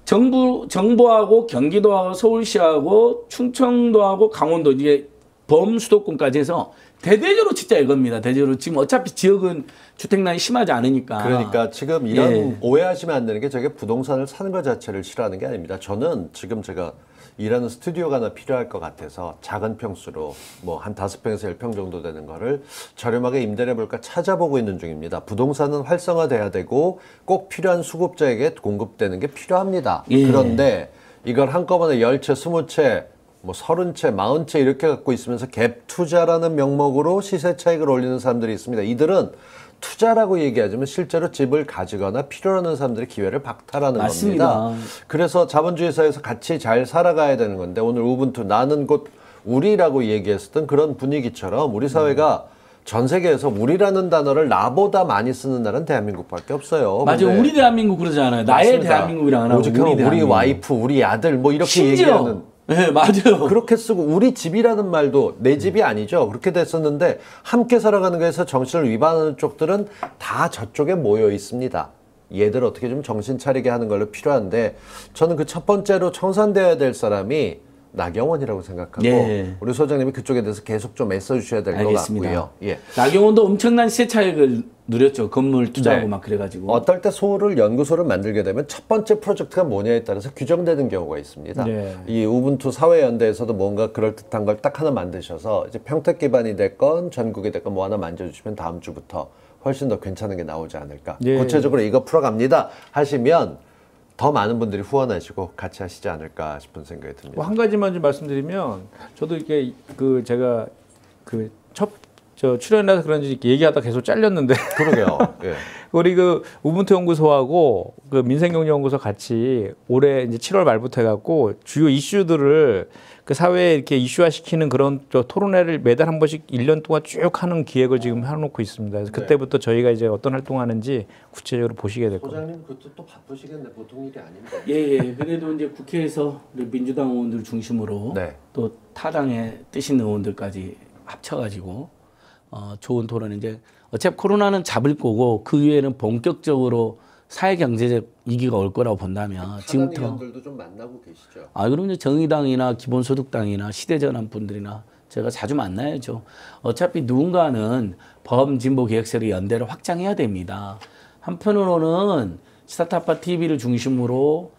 정부하고 경기도하고 서울시하고 충청도하고 강원도 이제 범수도권까지 해서 대대적으로 진짜 이겁니다. 대대적으로 지금 어차피 지역은 주택난이 심하지 않으니까. 그러니까 지금 이런 오해하시면 안 되는 게 저게 부동산을 사는 것 자체를 싫어하는 게 아닙니다. 저는 지금 제가 일하는 스튜디오가 하나 필요할 것 같아서 작은 평수로 뭐 한 5평에서 10평 정도 되는 거를 저렴하게 임대를 해볼까 찾아보고 있는 중입니다. 부동산은 활성화돼야 되고 꼭 필요한 수급자에게 공급되는 게 필요합니다. 그런데 이걸 한꺼번에 10채, 20채 뭐 30채, 40채 이렇게 갖고 있으면서 갭 투자라는 명목으로 시세 차익을 올리는 사람들이 있습니다. 이들은 투자라고 얘기하지만 실제로 집을 가지거나 필요로 하는 사람들의 기회를 박탈하는 겁니다. 그래서 자본주의 사회에서 같이 잘 살아가야 되는 건데 오늘 우분투 나는 곧 우리라고 얘기했었던 그런 분위기처럼 우리 사회가 전 세계에서 우리라는 단어를 나보다 많이 쓰는 나라는 대한민국밖에 없어요. 맞아요. 우리 대한민국 그러잖아요. 나의 대한민국이랑 안 하고 우리 와이프, 우리 아들 뭐 이렇게 얘기하는. 네, 맞아요. 그렇게 쓰고 우리 집이라는 말도 내 집이 아니죠. 그렇게 됐었는데 함께 살아가는 거에서 정신을 위반하는 쪽들은 다 저쪽에 모여 있습니다. 얘들 어떻게 좀 정신 차리게 하는 걸로 필요한데 저는 그 첫 번째로 청산돼야 될 사람이 나경원이라고 생각하고 우리 소장님이 그쪽에 대해서 계속 좀 애써주셔야 될 것 같고요. 나경원도 엄청난 시세 차익을 누렸죠. 건물 투자하고 막 그래가지고. 어떨 때 연구소를 만들게 되면 첫 번째 프로젝트가 뭐냐에 따라서 규정되는 경우가 있습니다. 이 우분투 사회연대에서도 뭔가 그럴듯한 걸 딱 하나 만드셔서 이제 평택 기반이 됐건 전국이 됐건 뭐 하나 만져주시면 다음 주부터 훨씬 더 괜찮은 게 나오지 않을까. 구체적으로 이거 풀어갑니다 하시면 더 많은 분들이 후원하시고 같이 하시지 않을까 싶은 생각이 듭니다. 한 가지만 좀 말씀드리면 저도 이렇게 제가 출연해서 그런지 얘기하다 계속 잘렸는데. 그러게요. 우리 우분투 연구소하고 민생경제연구소 같이 올해 이제 7월 말부터 해갖고 주요 이슈들을 사회에 이렇게 이슈화 시키는 그런 토론회를 매달 한 번씩 1년 동안 쭉 하는 기획을 지금 해놓고 있습니다. 그래서 그때부터 저희가 이제 어떤 활동하는지 구체적으로 보시게 될 겁니다. 소장님 그것도 또 바쁘시겠네. 보통 일이 아닌데. 그래도 이제 국회에서 민주당 의원들 중심으로 또 타당의 뜻 있는 의원들까지 합쳐가지고 좋은 토론 이제 어차피 코로나는 잡을 거고 그 이후에는 본격적으로 사회 경제적 위기가 올 거라고 본다면 지금부터 의원들도 좀 만나고 계시죠? 그럼 이제 정의당이나 기본소득당이나 시대전환 분들이나 제가 자주 만나야죠. 어차피 누군가는 범진보 개혁 세력 연대를 확장해야 됩니다. 한편으로는 스타트아파 TV를 중심으로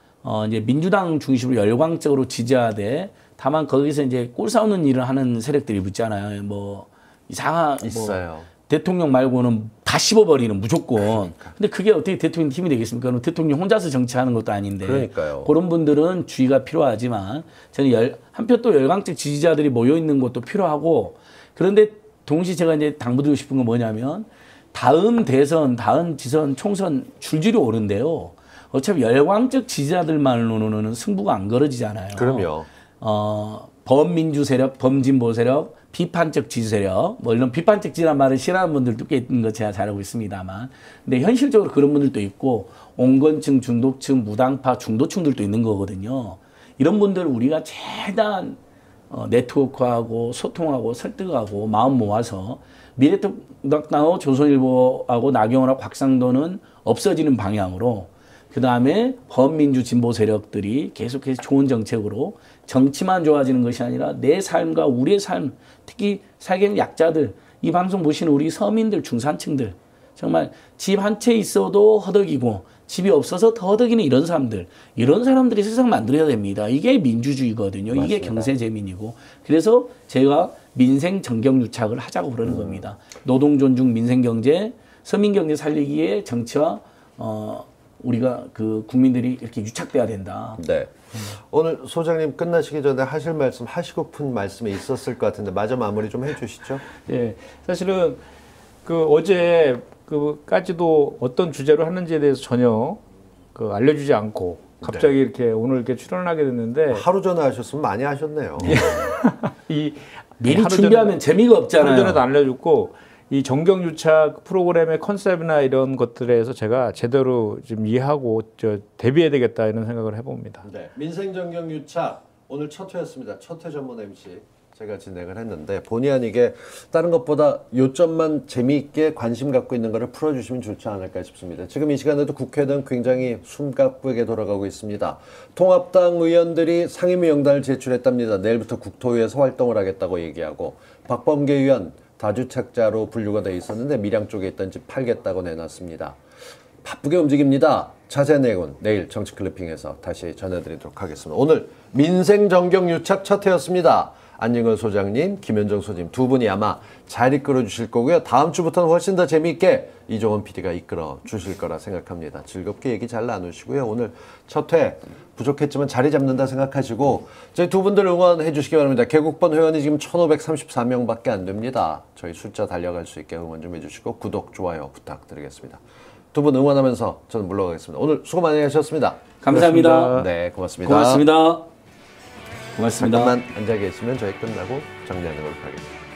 이제 민주당 중심으로 열광적으로 지지하되 다만 거기서 이제 꼴 싸우는 일을 하는 세력들이 있잖아요. 뭐 이상한 있어요. 뭐 대통령 말고는 다 씹어버리는 무조건. 근데 그게 어떻게 대통령 팀이 되겠습니까? 그럼 대통령 혼자서 정치하는 것도 아닌데. 그러니까요. 그런 분들은 주의가 필요하지만 저는 한편 또 열광적 지지자들이 모여 있는 것도 필요하고 그런데 동시에 제가 이제 당부드리고 싶은 건 뭐냐면 다음 대선, 다음 지선, 총선 줄줄이 오는데요. 어차피 열광적 지지자들만으로는 승부가 안 걸어지잖아요. 그럼요. 범민주 세력, 범진보 세력, 비판적 지지 세력, 뭐 이런 비판적 지지란 말을 싫어하는 분들도 꽤 있는 거 제가 잘 알고 있습니다만, 근데 현실적으로 그런 분들도 있고 온건층, 중도층, 무당파, 중도층들도 있는 거거든요. 이런 분들 우리가 최대한 네트워크하고 소통하고 설득하고 마음 모아서 미래통합당하고 조선일보하고 나경원하고 곽상도는 없어지는 방향으로 그 다음에 범민주 진보 세력들이 계속해서 좋은 정책으로 정치만 좋아지는 것이 아니라 내 삶과 우리의 삶, 특히 살기 약자들, 이 방송 보시는 우리 서민들, 중산층들, 정말 집 한 채 있어도 허덕이고 집이 없어서 더 허덕이는 이런 사람들이 세상 만들어야 됩니다. 이게 민주주의거든요. 맞습니다. 이게 경제재민이고. 그래서 제가 민생 정경유착을 하자고 그러는 겁니다. 노동 존중, 민생 경제, 서민 경제 살리기에 정치와 우리가 그 국민들이 이렇게 유착돼야 된다. 네. 오늘 소장님 끝나시기 전에 하실 말씀, 하시고픈 말씀이 있었을 것 같은데 마저 마무리 좀 해주시죠. 예, 사실은 그 어제 그까지도 어떤 주제로 하는지에 대해서 전혀 그 알려주지 않고 갑자기 네. 이렇게 오늘 이렇게 출연하게 됐는데 하루 전에 하셨으면 많이 하셨네요. 이 미리 하루 준비하면 재미가 하루 없잖아요. 전에도 안 알려줬고 이 정경유착 프로그램의 컨셉이나 이런 것들에 대해서 제가 제대로 좀 이해하고 대비해야 되겠다 이런 생각을 해봅니다. 네. 민생정경유착 오늘 첫 회였습니다. 첫 회 전문 MC 제가 진행을 했는데 본의 아니게 다른 것보다 요점만 재미있게 관심 갖고 있는 거를 풀어주시면 좋지 않을까 싶습니다. 지금 이 시간에도 국회는 굉장히 숨가쁘게 돌아가고 있습니다. 통합당 의원들이 상임위원단을 제출했답니다. 내일부터 국토위에서 활동을 하겠다고 얘기하고 박범계 의원 다주택자로 분류가 돼 있었는데 밀양 쪽에 있던 집 팔겠다고 내놨습니다. 바쁘게 움직입니다. 자세한 내용은 내일 정치 클리핑에서 다시 전해드리도록 하겠습니다. 오늘 민생정경유착 첫 회였습니다. 안진걸 소장님, 김현정 소장님 두 분이 아마 잘 이끌어 주실 거고요. 다음 주부터는 훨씬 더 재미있게 이종원 PD가 이끌어 주실 거라 생각합니다. 즐겁게 얘기 잘 나누시고요. 오늘 첫 회 부족했지만 자리 잡는다 생각하시고 저희 두 분들 응원해 주시기 바랍니다. 개국본 회원이 지금 1534명밖에 안 됩니다. 저희 숫자 달려갈 수 있게 응원 좀 해주시고 구독, 좋아요 부탁드리겠습니다. 두 분 응원하면서 저는 물러가겠습니다. 오늘 수고 많이 하셨습니다. 감사합니다. 네, 고맙습니다. 고맙습니다. 고맙습니다. 잠깐만 앉아 계시면 저희 끝나고 정리하는 걸로 하겠습니다.